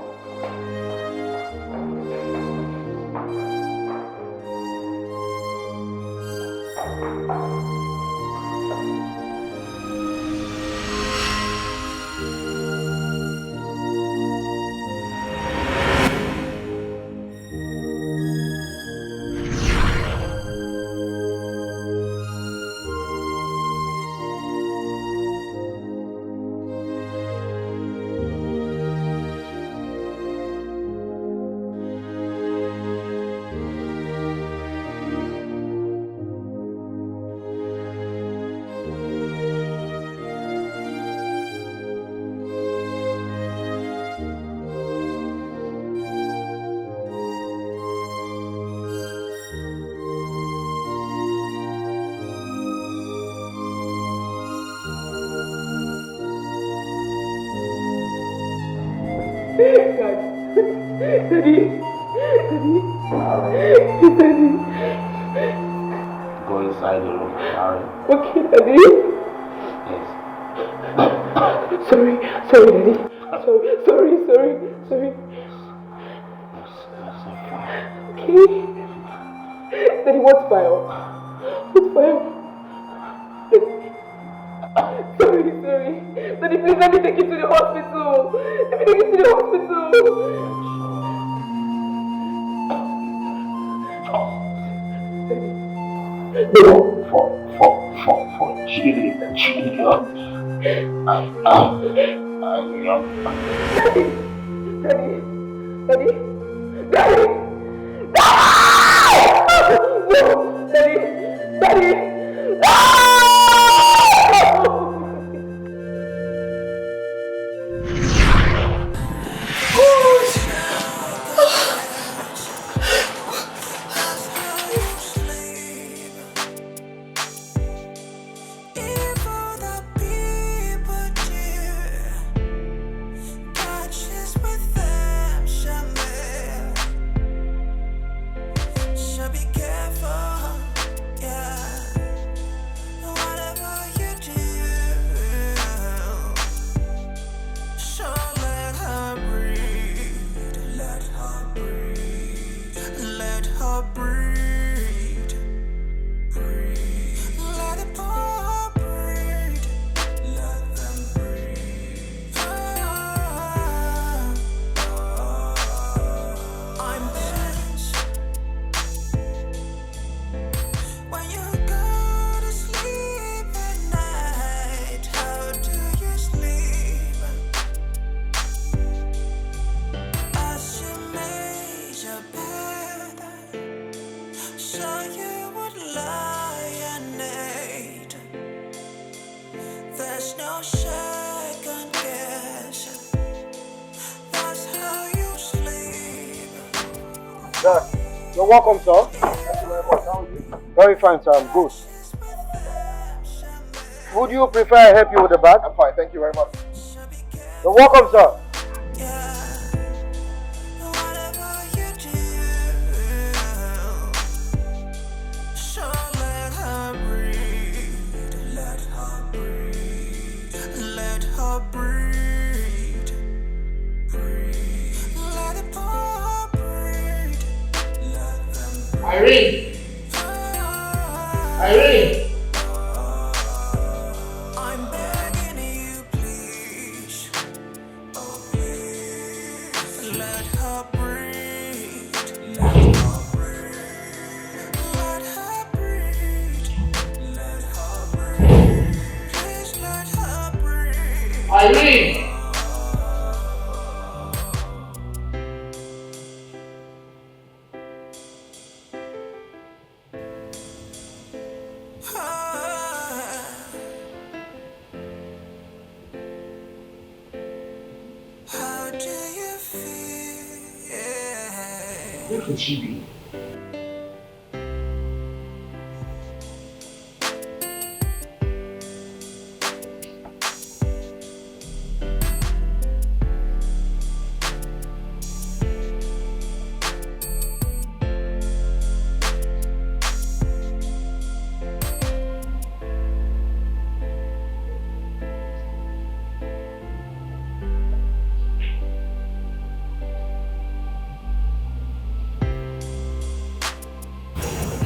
Go inside the room, Harry.
Okay, Daddy.
Yes.
Sorry, Daddy. Sorry. Okay. Daddy, what file? Sorry. Daddy, please let me take you to the hospital.
No, for chilling the children.
You're welcome, sir. Thank you very much. How are you? Very fine, sir. I'm good. Would you prefer I help you with the bag?
I'm fine, thank you very much.
You're welcome, sir.
Irene! Irene!
I'm begging you, please. Oh, please. Let her breathe. Let her breathe. Let her breathe. Let her breathe. Please let her breathe.
Irene!
How do you feel?
Where could she be?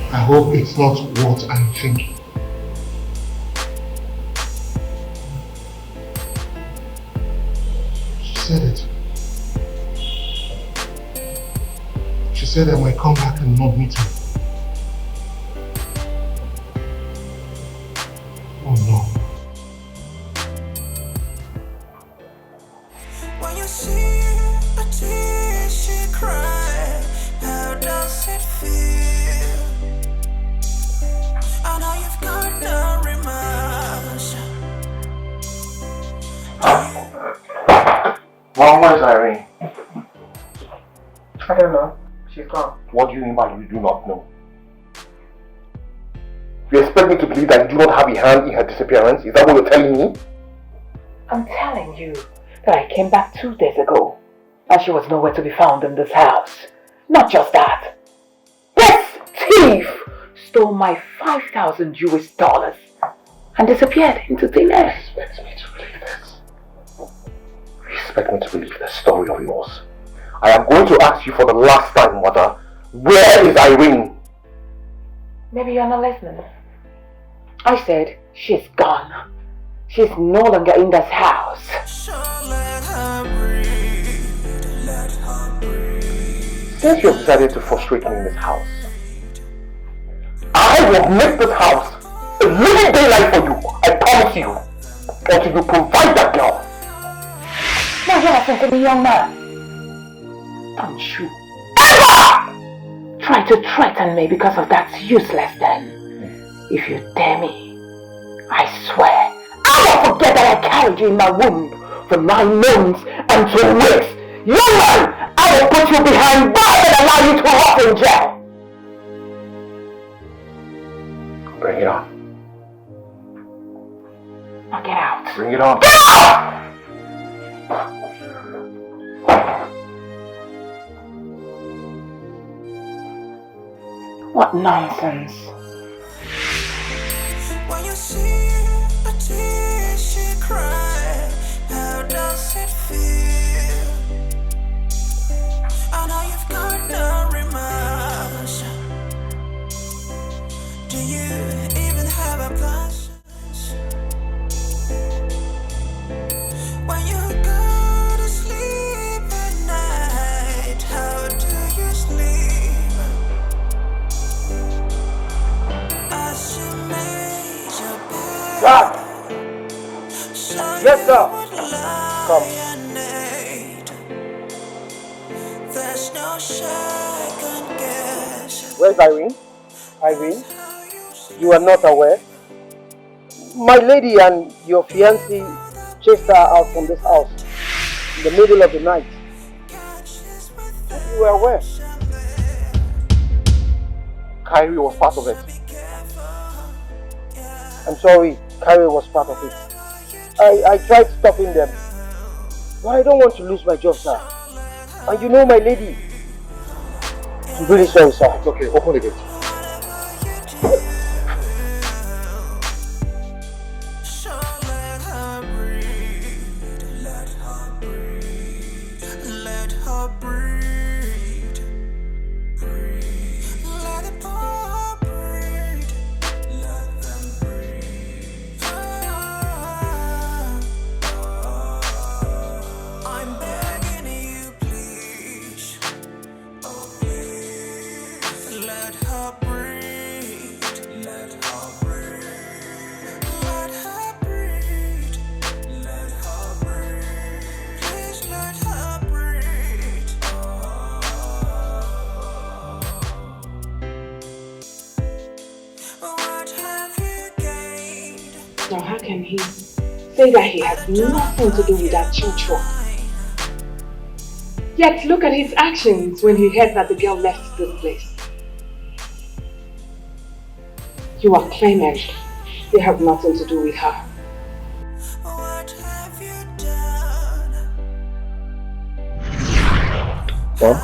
I hope it's not what I'm thinking. She said it. She said I might come back and not meet her. Oh no.
When you see a tear she cry, how does it feel? I know you've got no remorse.
Mom, where's Irene?
I don't know. She's gone.
What do you mean by you do not know? You expect me to believe that you do not have a hand in her disappearance? Is that what you're telling me?
I'm telling you that I came back 2 days ago and she was nowhere to be found in this house. Not just that. This thief stole my 5,000 US dollars and disappeared into thin air.
Expect me to believe this? You expect me to believe this story of yours? I am going to ask you for the last time, Mother. Where is Irene?
Maybe you're not listening. I said she's gone. She's no longer in this house.
So let her breathe. Let her breathe.
Since you have decided to frustrate me in this house, I will make this house a living daylight for you. I promise you. Until you provide that girl.
No, you're listen to me, young man. Don't you ever try to threaten me because of that's useless then. If you dare me, I swear, I won't forget that I carried you in my womb for 9 months and 2 weeks. Young man, I will put you behind bars and allow you to rot in jail.
Bring it on.
Now get out.
Bring it on.
Get out! What nonsense.
When you see a tear she cry, how does it feel? I know you've got no remorse. Do you even have a conscience? When you go to sleep at night, how do you sleep? As you made your bed,
God! Yes, sir. Come.
There's no second guess.
Where's Irene? Irene? You are not aware? My lady and your fiancé chased her out from this house in the middle of the night. You were aware?
Kyrie was part of it.
I'm sorry, Kyrie was part of it. I tried stopping them, but I don't want to lose my job, sir. And you know my lady. I'm really sorry, sir.
It's okay, open the gate.
Now how can he say that he has nothing to do with that children? Yet look at his actions when he heard that the girl left this place. You are claiming they have nothing to do with her.
What have you done?
Mom?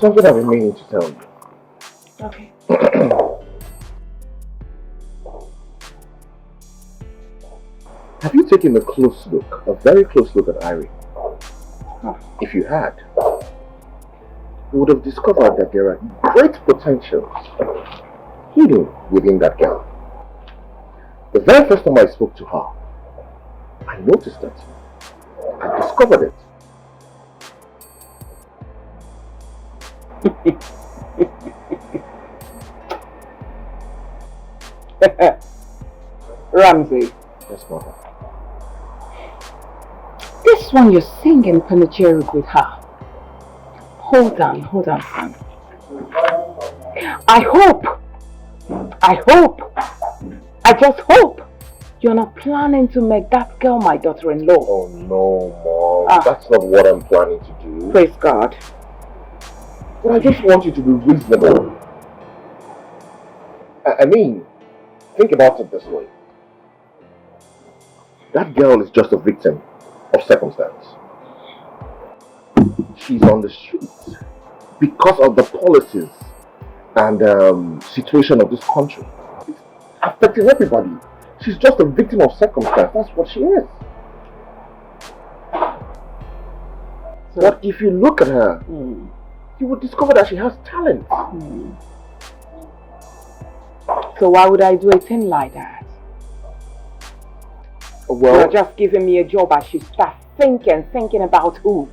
Something I've been meaning to tell you.
Okay.
Have you taken a close look, a very close look at Irene? If you had, you would have discovered that there are great potentials hidden within that girl. The very first time I spoke to her, I noticed it. I discovered it.
Ramsey.
Yes, mother.
This one you're singing panegyric with her. Hold on, son. I just hope you're not planning to make that girl my daughter-in-law.
Oh no, Mom. That's not what I'm planning to do.
Praise God.
But I just want you to be reasonable. I mean, think about it this way. That girl is just a victim of circumstance. She's on the streets because of the policies and situation of this country. It's affecting everybody. She's just a victim of circumstance. That's what she is. But if you look at her, you will discover that she has talent.
So why would I do a thing like that?
Well,
You're just giving me a job. I should start thinking about who?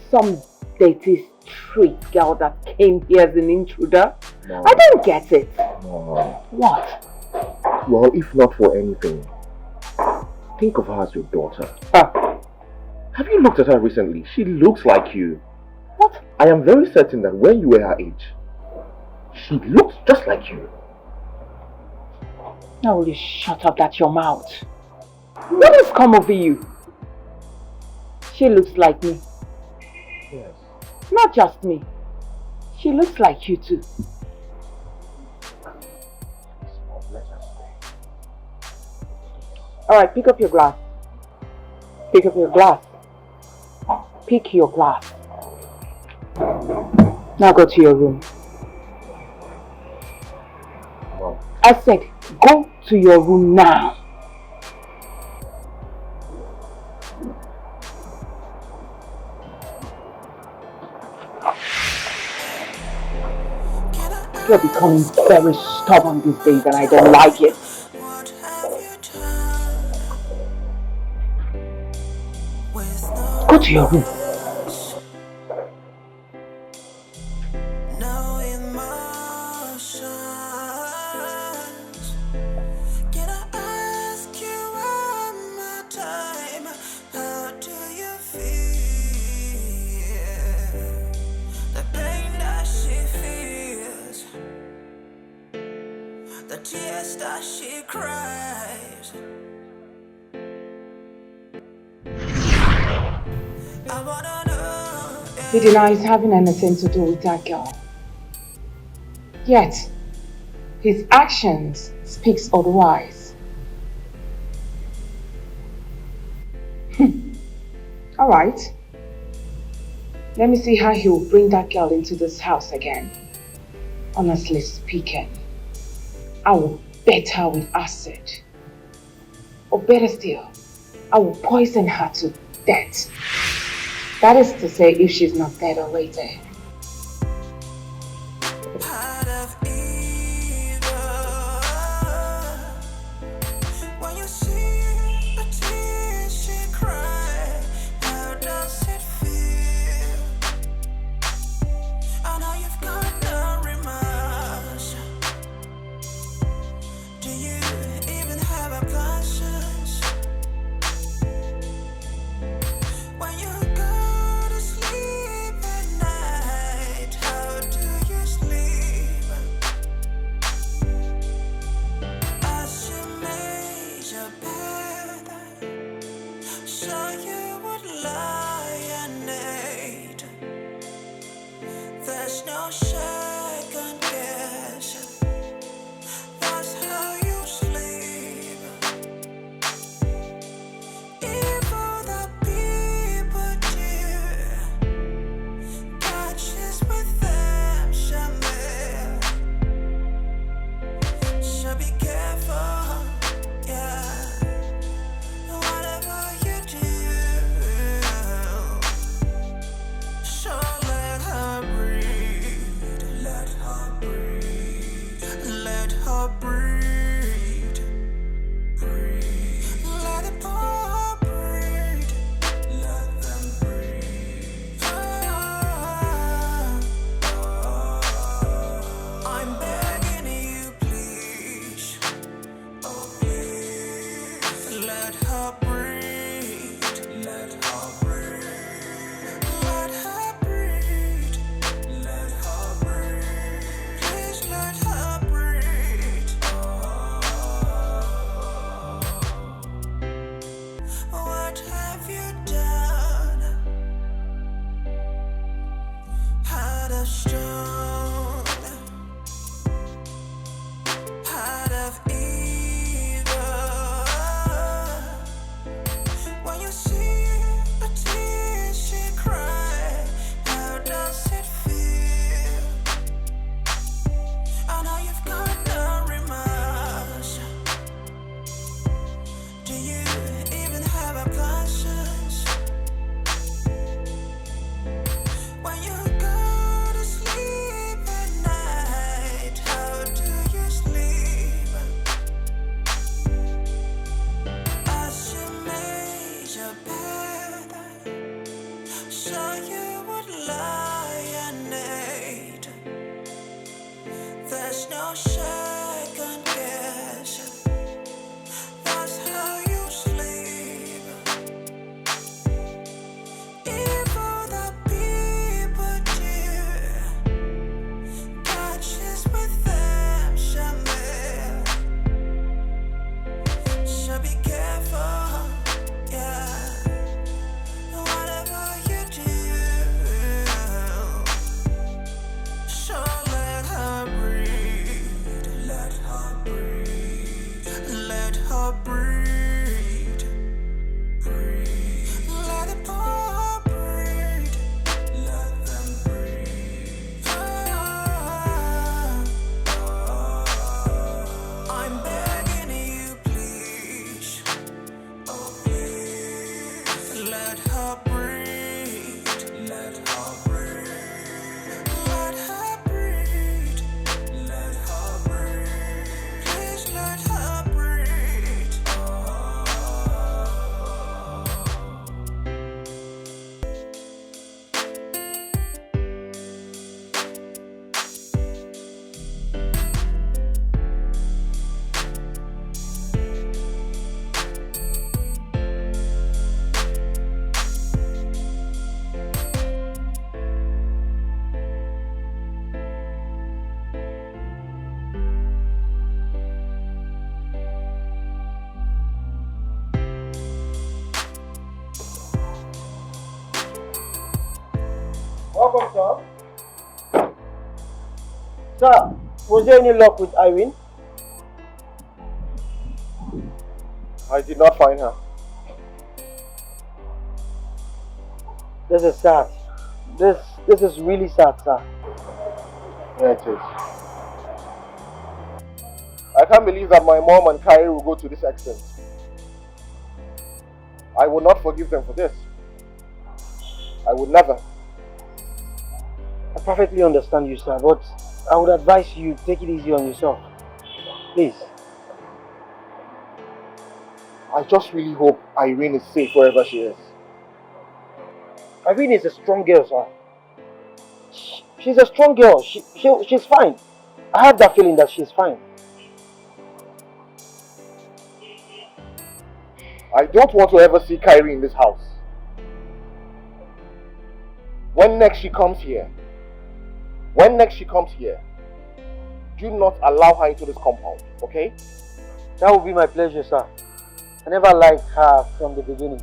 Some dirty street girl that came here as an intruder?
No.
I don't get it.
No.
What?
Well, if not for anything, think of her as your daughter.
Ah,
Have you looked at her recently? She looks like you.
what?
I am very certain that when you were her age, she looked just like you.
Now will you shut up that your mouth? What has come over you? She looks like me.
Yes.
Not just me. She looks like you too. Alright, pick up your glass. Pick up your glass. Pick your glass. Now go to your room.
Mom.
I said, go to your room now. You're becoming very stubborn these days and I don't like it.
What have you done with no
Go to your room.
no emotions? Can I ask you one more time? How do you feel? The pain that she feels, the tears that she cries. I wanna know.
He denies having anything to do with that girl. Yet, his actions speaks otherwise. Alright. Let me see how he will bring that girl into this house again. Honestly speaking, I will bet her with acid. Or better still, I will poison her to death. That is to say, if she's not dead already.
Part of evil. When you see the tears she cries, how does it feel? I know you've got no remorse. Do you even have a conscience? When you go to sleep at night, how do you sleep? As you made your bed, so you would lie and need. There's no second guess. That's how you sleep. Evil that people do, catches with them, Shamil. So be careful, yeah. Whatever you do, so let her breathe.
Sir, was there any luck with Irene?
I did not find her.
This is sad. This is really sad, sir.
Yeah, it is. I can't believe that my mom and Kyrie will go to this extent. I will not forgive them for this. I would never.
I perfectly understand you, sir, but I would advise you take it easy on yourself. Please.
I just really hope Irene is safe wherever she is.
Irene is a strong girl, sir. She's a strong girl. She's fine. I have that feeling that she's fine.
I don't want to ever see Kyrie in this house. When next she comes here, do not allow her into this compound, okay?
That would be my pleasure, sir. I never liked her from the beginning.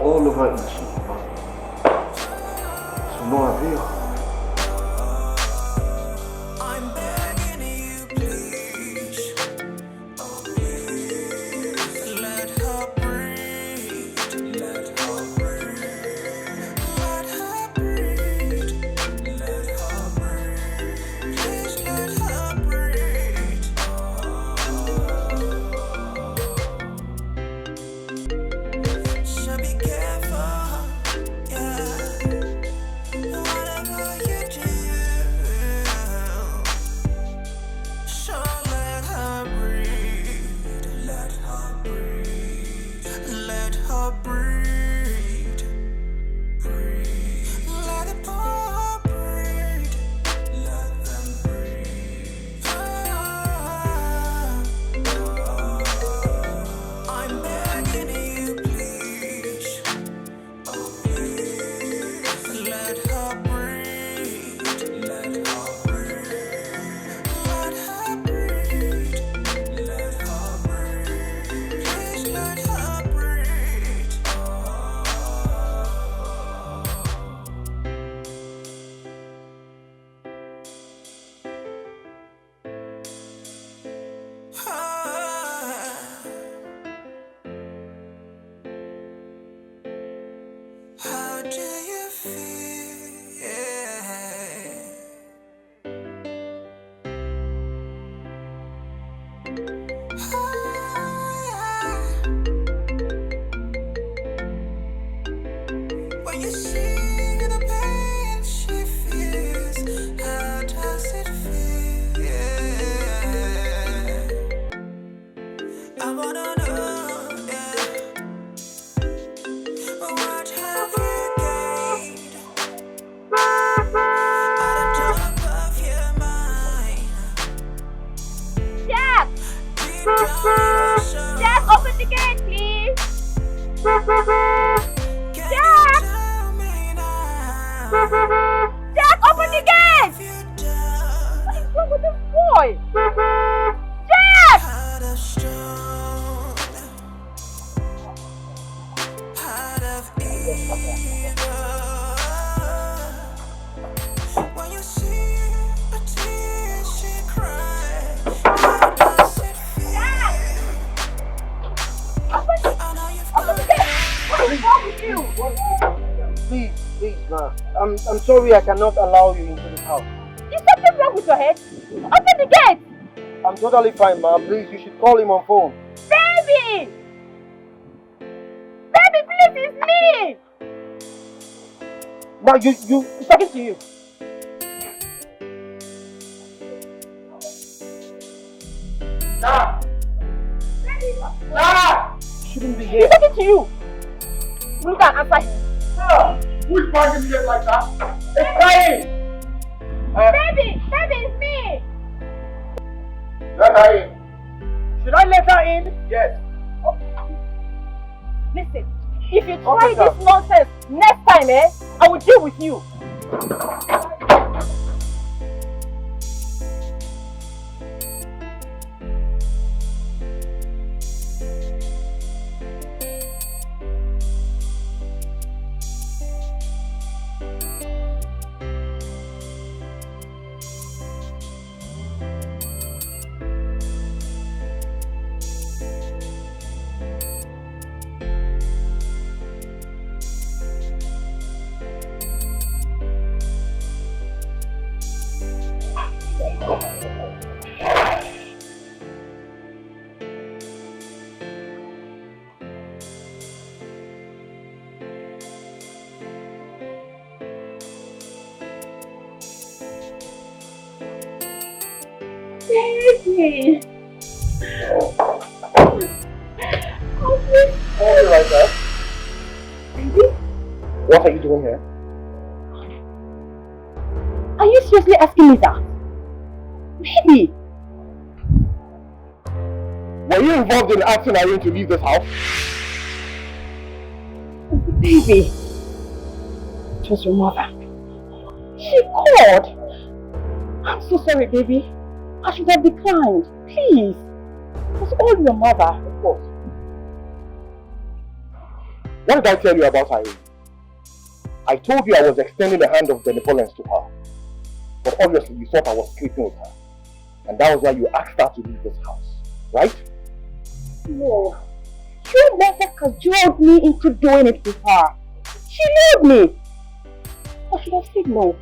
All over Egypt, but to no avail.
I'm begging you, please. Oh, please. Let her breathe. Let her breathe. Let her breathe. Let her breathe. Please let her breathe. So be careful, yeah. Whatever you do, so let her breathe. Let her breathe. Let her breathe. Breathe. Let the poor breathe. Let them breathe. I'm begging you, please. Oh, please. Let her breathe. Let her breathe. Let her breathe. Let her breathe. Please let her breathe. How do you feel? When you see the pain she feels, how does it feel? I wanna know, what have you gained at the top of your mind?
Jack!
Deep down your soul.
Jack, open the gate, please!
Can
Jack!
you tell me now?
Jack, open the gate!
Have you done
What is wrong with this boy? Jack!
heart of stone, heart of evil? When you see a tear she cries, how does it feel? I know you've
Open the
got
gate! What is wrong with you?
Please, ma. I'm sorry I cannot allow you into this house.
Is something wrong with your head? Open the gate!
I'm totally fine, ma. Please, you should call him on phone.
Baby! Baby, please, it's me!
Ma, he's talking to you.
Nah!
Baby,
Nah!
Shouldn't be
he's
here.
talking to you. Look at answer him.
Who's barging me up like that? It's crying!
Baby, it's me!
Let her in.
Should I let her in?
Yes.
Listen, if you try
Officer.
this nonsense next time, I will deal with you. Baby!
Call me like that.
Baby?
What are you doing here?
Are you seriously asking me that? Baby!
Were you involved in asking Irene to leave this house?
Baby! It was your mother. She called! I'm so sorry, baby. I should have declined. Please. It was all your mother.
Of course. What did I tell you about Irene? I told you I was extending a hand of benevolence to her. But obviously you thought I was sleeping with her. And that was why you asked her to leave this house. Right?
No. Your mother cajoled me into doing it with her. She loved me. I should have said no.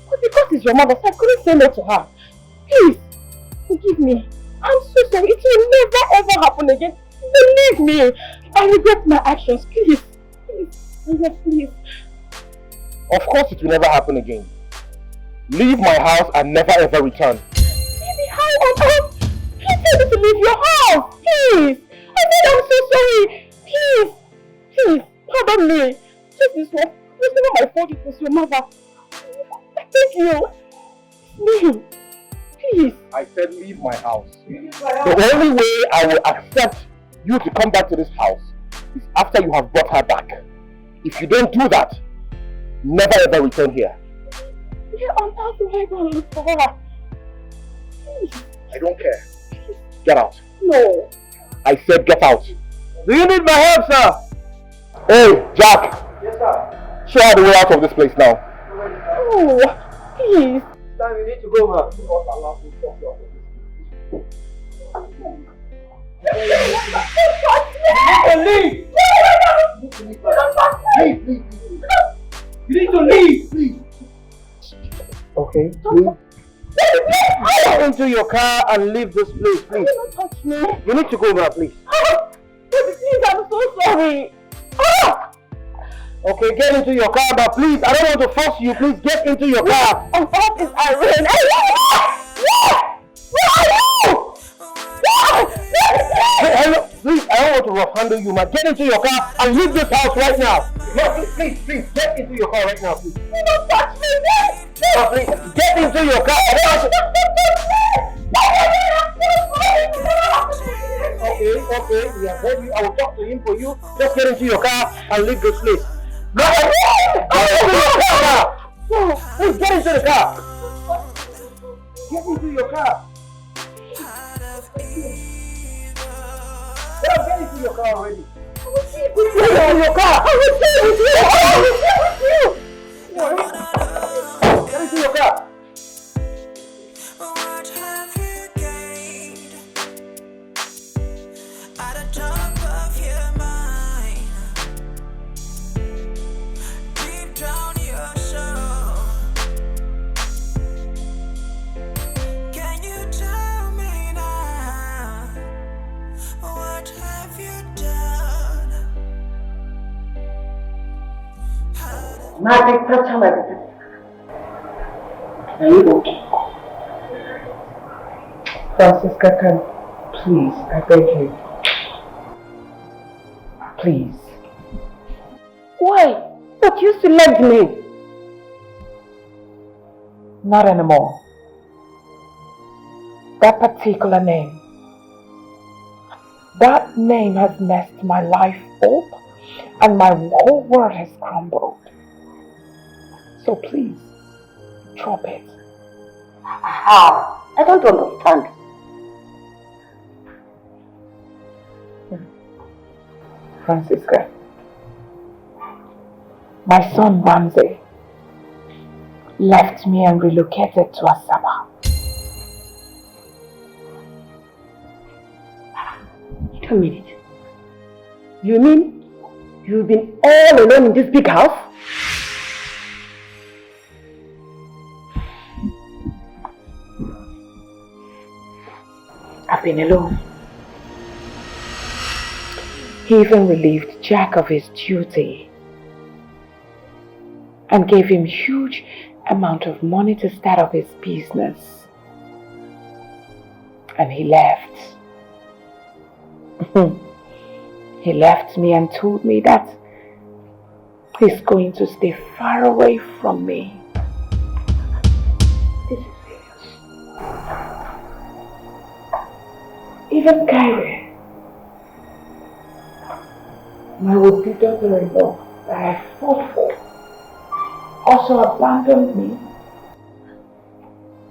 But because it's your mother, so I couldn't say no to her. Please, forgive me. I'm so sorry. It will never ever happen again. Believe me. I regret my actions. Please. Please.
Of course it will never happen again. Leave my house and never ever return.
Baby, how on earth? Please tell me to leave your house. Please. I said I'm so sorry. Please, pardon me. Take this one. It was never my fault. It was your mother. Thank you. Please. Please.
I said leave my house. The only way I will accept you to come back to this house is after you have brought her back. If you don't do that, never ever return here.
Where on earth do I go look for her? Please.
I don't care. Get out.
No.
I said get out.
Do you need my help, sir?
Hey, Jack.
Yes, sir.
Show her the way out of this place now.
Oh, please.
This time you need to go, man. Do not allow me to talk you out of this. Leave! Leave, please. You need to leave, please.
Okay, please. Get into your car and leave this place, please.
Do not touch me.
You need to go now, please.
Oh, baby, please, I'm so sorry. Oh!
Okay, get into your car, but please, I don't want to force you. Please get into your car.
On earth is Irene. Where are you?
Hey, hello, please, I don't want to rough handle you, man. Get into your car and leave this house right now. No, please, get into your car right now, please.
Do not touch me,
No, please, get into your car. I don't want to... Okay, we have heard you. I will talk to him for you. Just get into your car and leave this place. No, get into your car. Please, get into the car. Get into your car. Get into your car already. Get into your car. Get into your car.
What have you gained at the top of your mind? Deep down your soul. Can you tell me now?
Margaret, TATCHA, Margaret. Are you okay?
Francisca, please, I beg you. Please.
Why? But you still loved me.
Not anymore. That particular name. That name has messed my life up and my whole world has crumbled. So please, drop it.
How? I don't understand.
Francisca, my son Ramsey left me and relocated to Asaba.
Wait a minute. You mean you've been all alone in this big house?
I've been alone. He even relieved Jack of his duty and gave him huge amount of money to start up his business. And he left. He left me and told me that he's going to stay far away from me.
This is serious.
Even Irene, my would-be daughter-in-law that I fought for, also abandoned me.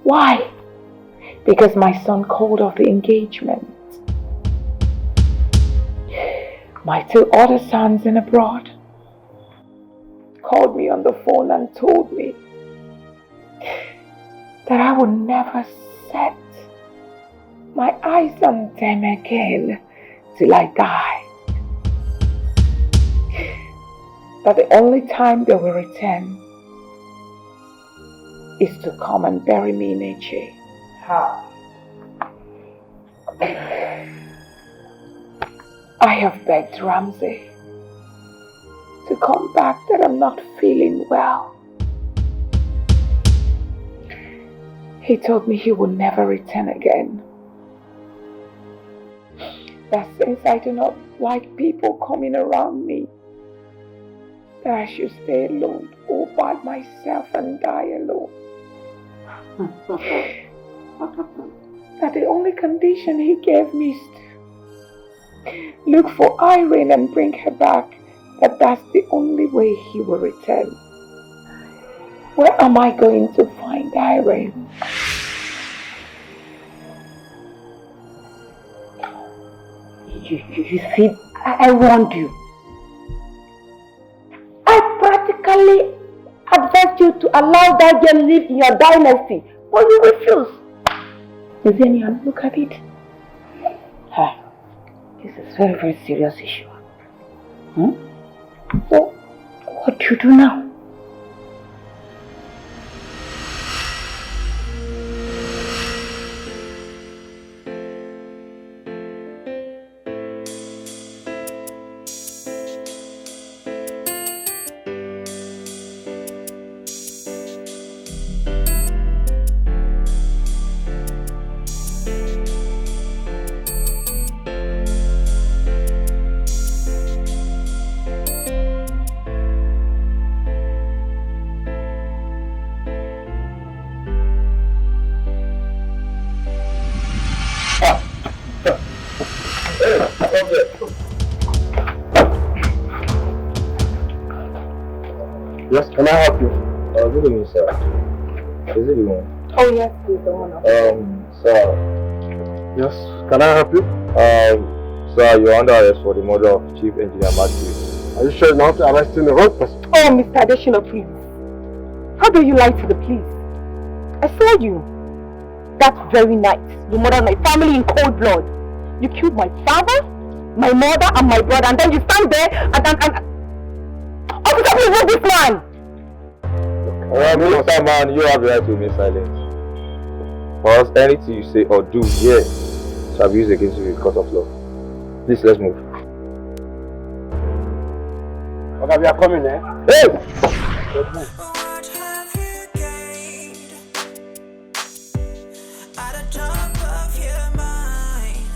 Why? Because my son called off the engagement. My two other sons in abroad called me on the phone and told me that I would never set my eyes on them again till I die. That the only time they will return is to come and bury me in Eche.
How?
I have begged Ramsey to come back, that I'm not feeling well. He told me he would never return again. That since I do not like people coming around me, that I should stay alone all by myself and die alone. That the only condition he gave me is to look for Irene and bring her back, that that's the only way he will return. Where am I going to find Irene?
You see, I warned you. I practically advised you to allow that girl live in your dynasty, but you refuse.
Zenia, look at it.
Hey, this is a very, very serious issue.
So,
what do you do now?
Yes, can I help you?
Good evening, sir. Is it you?
oh yes, please, the one.
Sir.
Yes, can I help you?
Sir, you're under arrest for the murder of Chief Engineer MAGRET.
Are you sure you're not arresting the wrong person?
Oh, Mr. Additional, please. How do you lie to the police? I saw you. That very night, you murdered my family in cold blood. You killed my father, my mother, and my brother, and then you stand there and officer, please move this man!
Mr. Man, you have the right to remain silent. For us, anything you say or do here shall be used against you in court of law. Please, let's move.
Okay, we are coming, eh? Hey!
What have you gained at the top of your mind?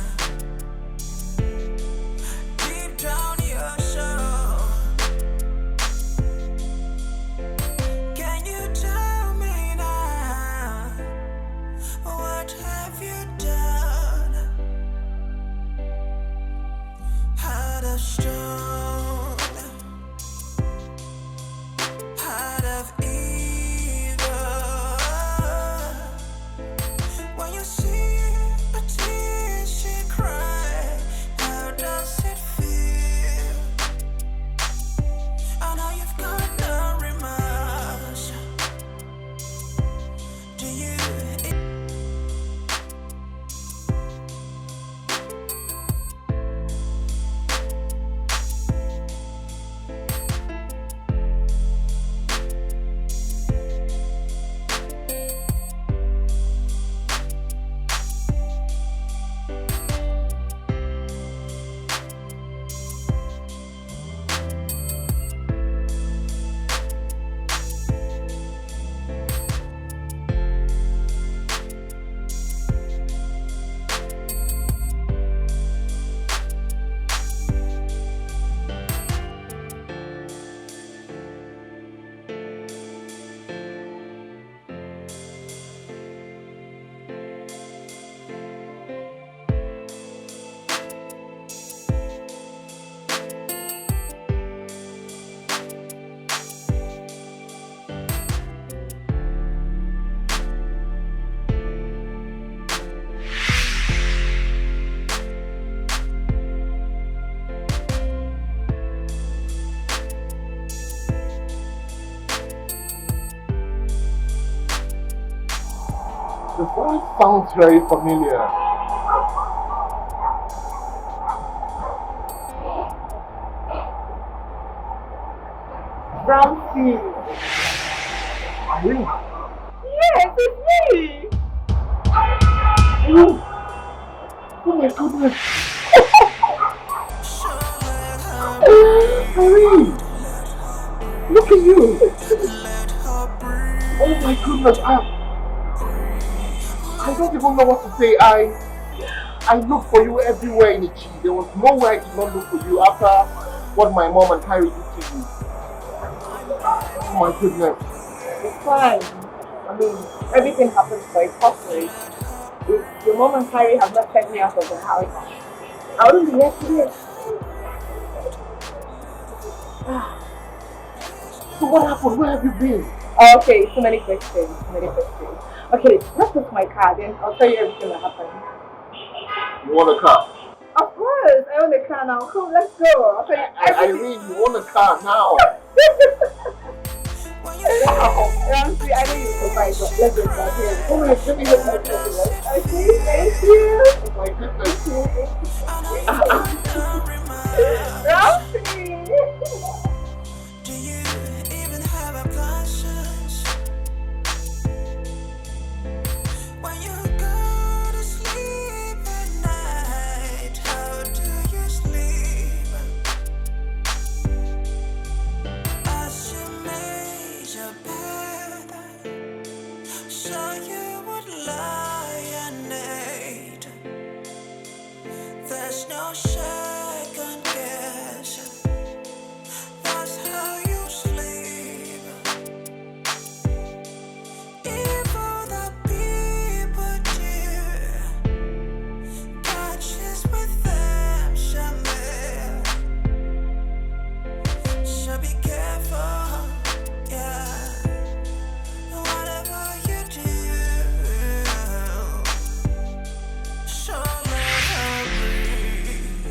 Deep down your soul. Can you tell me now? What have you done? Heart of stone, heart of evil. When you see a tear she cry, how does it feel? I know you've got no remorse. Do you?
The voice sounds very familiar.
Ramsey.
Irene.
Yes, it's me.
Irene. Oh my goodness. Irene. Look at you. Oh my goodness. I don't even know what to say. I looked for you everywhere in Ichi. There was nowhere I did not look for you after what my mom and Kyrie did to you. Oh my goodness.
It's fine. I mean, everything happens for a purpose. If your mom and Kyrie have not checked me out of the house, I wouldn't be here today.
So what happened? Where have you been?
Oh, okay, so many questions. Okay, let's look my car, then I'll tell you everything that happened.
You want a car?
Of course, I own a car now. Come, let's go. I'll tell you everything.
Irene, you want a car now?
Ramsey, I know you provide, but let's get back here. Oh my goodness, let me help you with this. Okay, thank you.
Oh my goodness.
Ramsey!
Do you even have a conscience? When you go to sleep at night, how do you sleep? As you made your bed, so you would lie and night. There's no second guess. That's how you sleep. Evil that people do, catches with them somewhere. So be careful, yeah. Whatever you do, so let her breathe.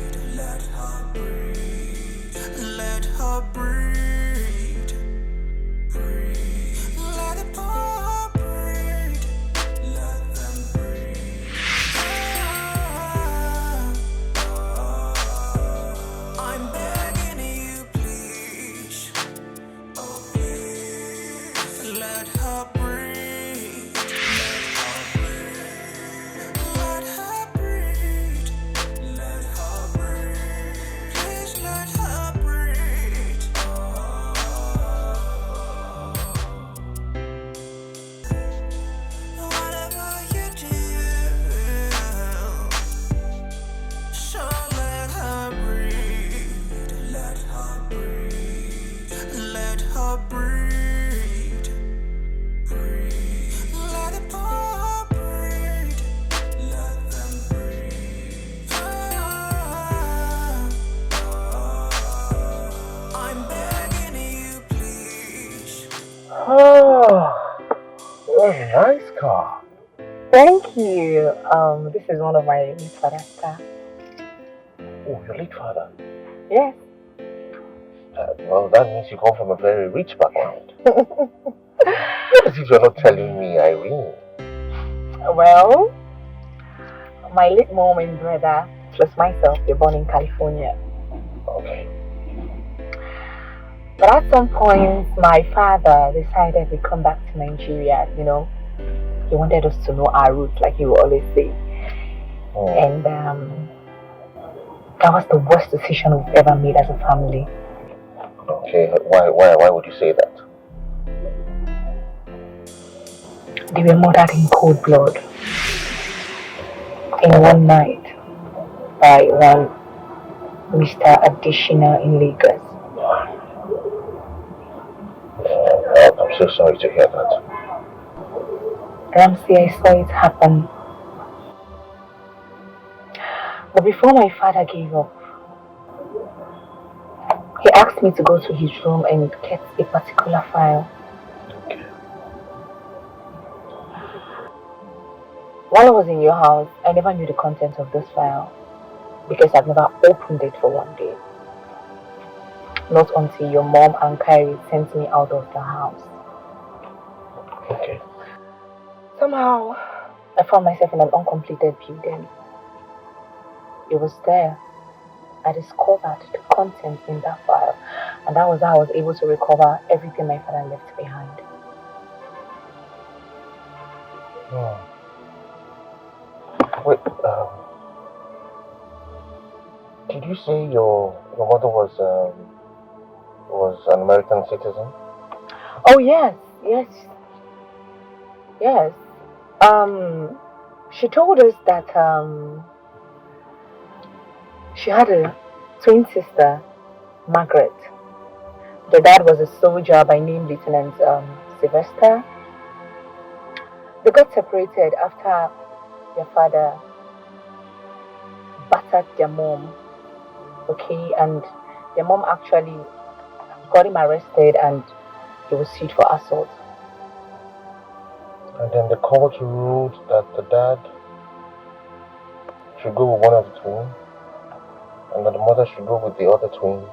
nice car.
Thank you. This is one of my late father's car.
Oh, your late father?
Yes.
Well, that means you come from a very rich background. What is it you're not telling me, Irene?
Well, my late mom and brother, plus myself, were born in California.
Okay.
But at some point, my father decided we'd come back to Nigeria, you know. He wanted us to know our roots, like he would always say.
Oh.
And that was the worst decision we've ever made as a family.
Okay, why would you say that?
They were murdered in cold blood in one night by one Mr. Additioner in Lagos.
I'm so sorry to hear that.
Ramsey, I saw it happen. But before my father gave up, he asked me to go to his room and get a particular file. While I was in your house, I never knew the contents of this file because I've never opened it for one day. Not until your mom and Kyrie sent me out of the house.
Okay.
Somehow, I found myself in an uncompleted building. It was there I discovered the content in that file, and that was how I was able to recover everything my father left behind.
Oh. Wait, did you say your mother was an American citizen?
Oh yes. She told us that she had a twin sister, Margaret. The dad was a soldier by name Lieutenant Sylvester. They got separated after their father battered their mom. Okay, and their mom actually got him arrested and he was sued for assault.
And then the court ruled that the dad should go with one of the twins, and that the mother should go with the other twin.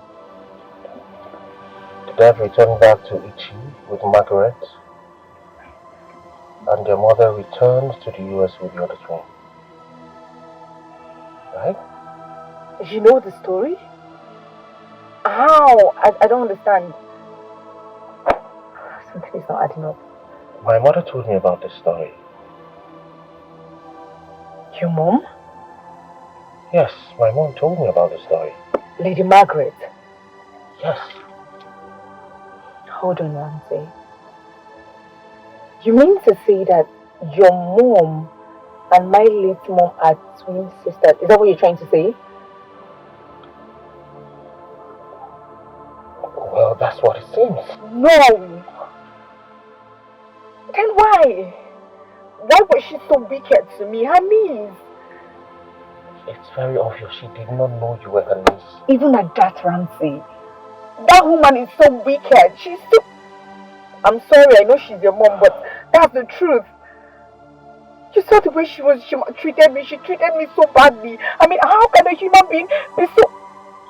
The dad returned back to Ichi with Margaret, and their mother returned to the US with the other twin. Right?
You know the story? How? I don't understand. Something is not adding up.
My mother told me about this story.
Your mom?
Yes, my mom told me about the story.
Lady Margaret?
Yes.
Hold on, Ramsey. You mean to say that your mom and my late mom are twin sisters? Is that what you're trying to say?
Well, that's what it seems.
No! Then why? Why was she so wicked to me? Her niece?
It's very obvious she did not know you were her niece.
Even at that, Ramsey. That woman is so wicked. She's so... I'm sorry, I know she's your mom, but that's the truth. You saw the way she treated me. She treated me so badly. I mean, how can a human being be so...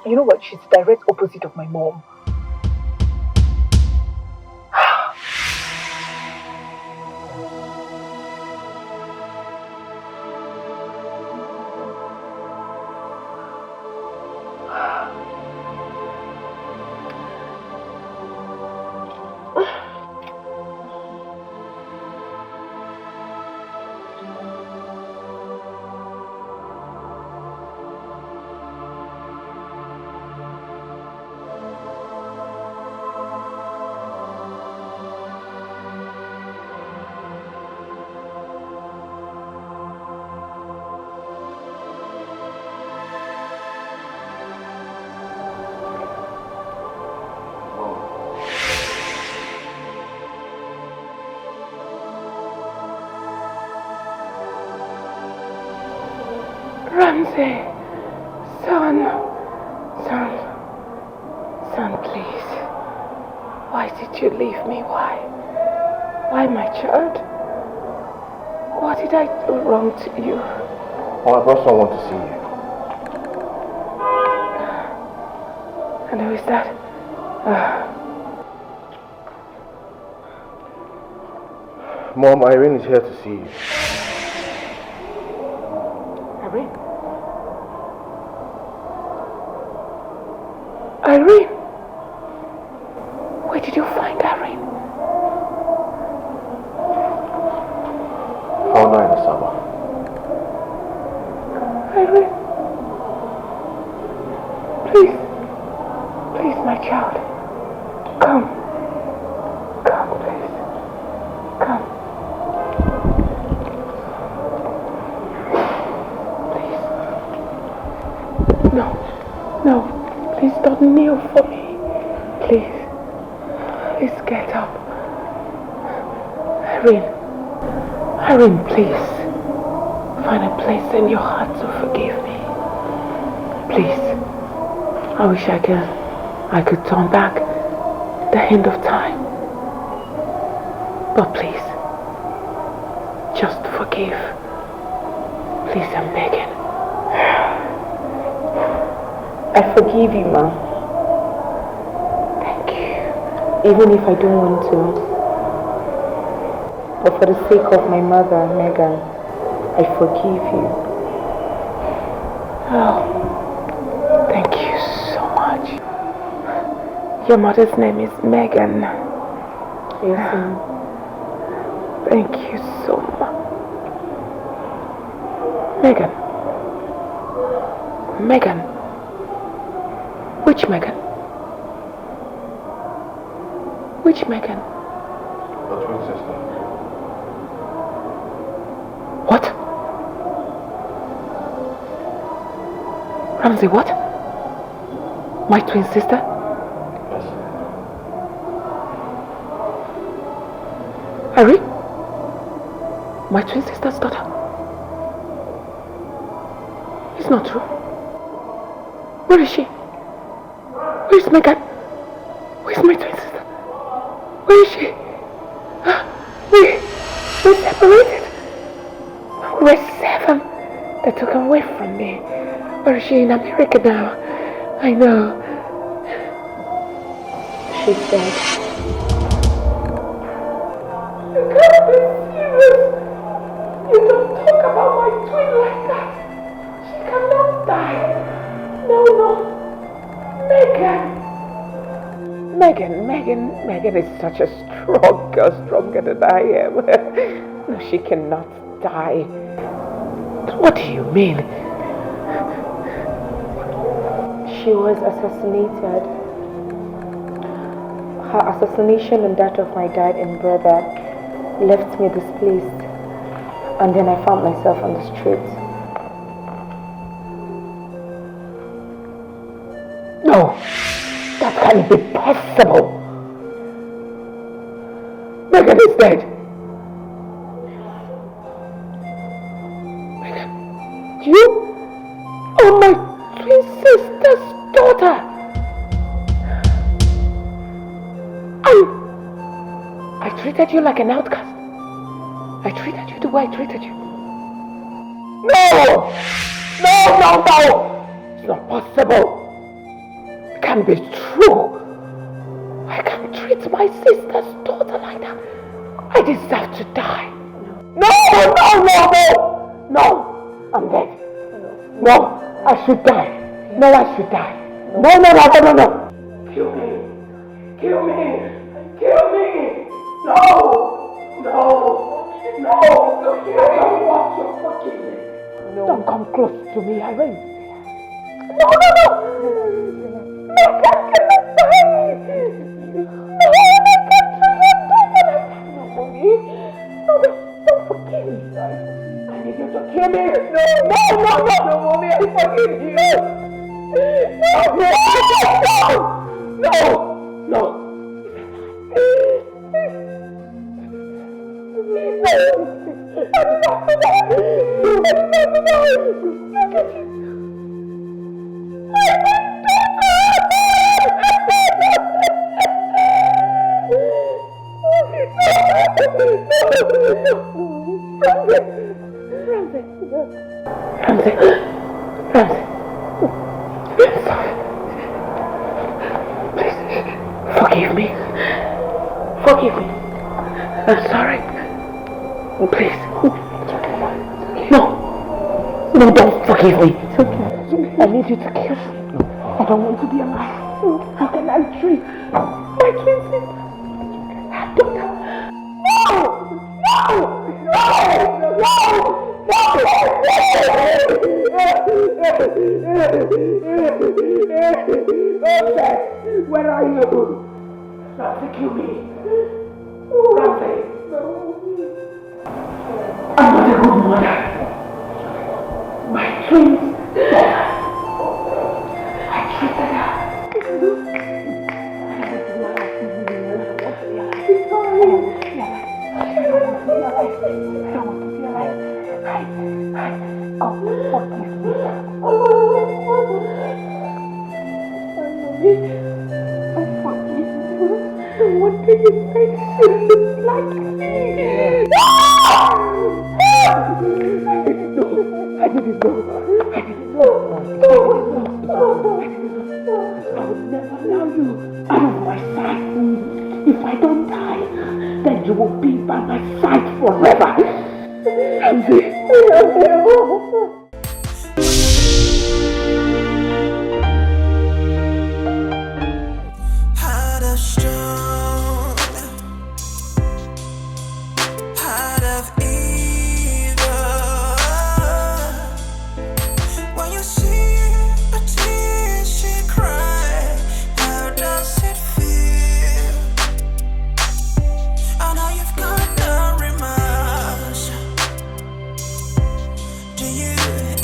You know what? She's the direct opposite of my mom.
Ramsey, son, please. Why did you leave me? Why, my child? What did I do wrong to you?
Oh, I brought someone to see you.
And who is that?
Mom, Irene is here to see you.
Irene? Irene? Where did you find Irene?
Found her in the summer.
Irene? Please. Please, my child. Come. Come, please. Come. Please. No. No. Please don't kneel for me. Please. Please get up. Irene. Irene, please. Find a place in your heart to forgive me. Please. I wish I could turn back the hand of time. But please, just forgive. Please, I'm begging.
I forgive you, Ma.
Thank you.
Even if I don't want to. But for the sake of my mother, Megan, I forgive you.
Oh, thank you so much. Your mother's name is Megan.
Yes, ma'am.
Thank you so much. Megan. Megan. Which Megan? Which Megan?
Your twin sister.
What? Ramsey, what? My twin sister?
Yes.
Irene? My twin sister's daughter? It's not true. Where is she? Where's Megan? Where's my twin sister? Where is she? We're separated. We're 7. They took her away from me. Where is she? In America now? I know.
She's dead.
You can't be serious. You don't talk about my twin like that. She cannot die. No. Megan is such a strong girl, stronger than I am. No, she cannot die. What do you mean?
She was assassinated. Her assassination and that of my dad and brother left me displaced. And then I found myself on the street.
No, that can't be possible. Megan is dead. Megan, you are my twin sister's daughter. I treated you like an outcast. I treated you the way I treated you. No! It's not possible. It can't be true. I can't treat my sister's daughter like that. I deserve to die. No! I'm dead. No, I should die. No, I should die. No. Kill me. No. I don't want your forgiveness. No. Don't come close to me, Irene. No. Megan cannot die. No, don't forgive me. I need you to kill me. No, mommy, I forgive you. No. Forgive me. Forgive me. I'm sorry. Please. No. No, don't forgive me. It's okay. I need you to kill me. I don't want to be alive. How can I treat my twin sister? Doctor. Where are you? Ramsey, kill me. Ramsey. I'm not a good mother. My twin daughter. I treated her. If I don't die, then you will be by my side forever. Ramsey.
Heart of stone, heart of evil. When you see a tear she cry, how does it feel? I know you've got no remorse. Do you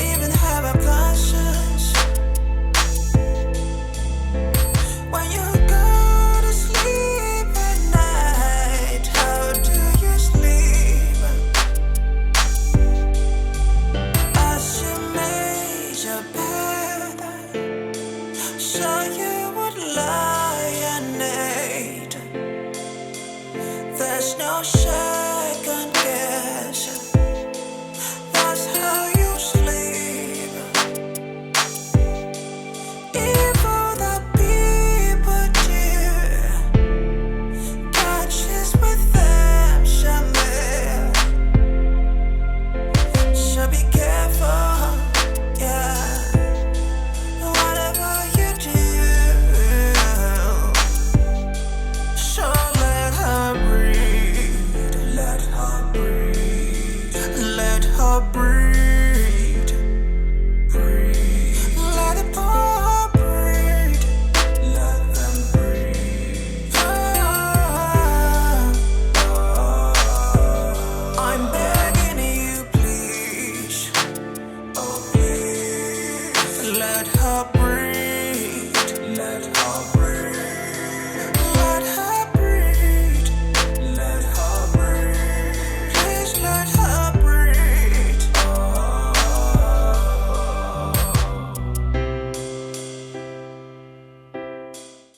even have a conscience? When you go to sleep at night, how do you sleep? As you made your bed, so you would lie.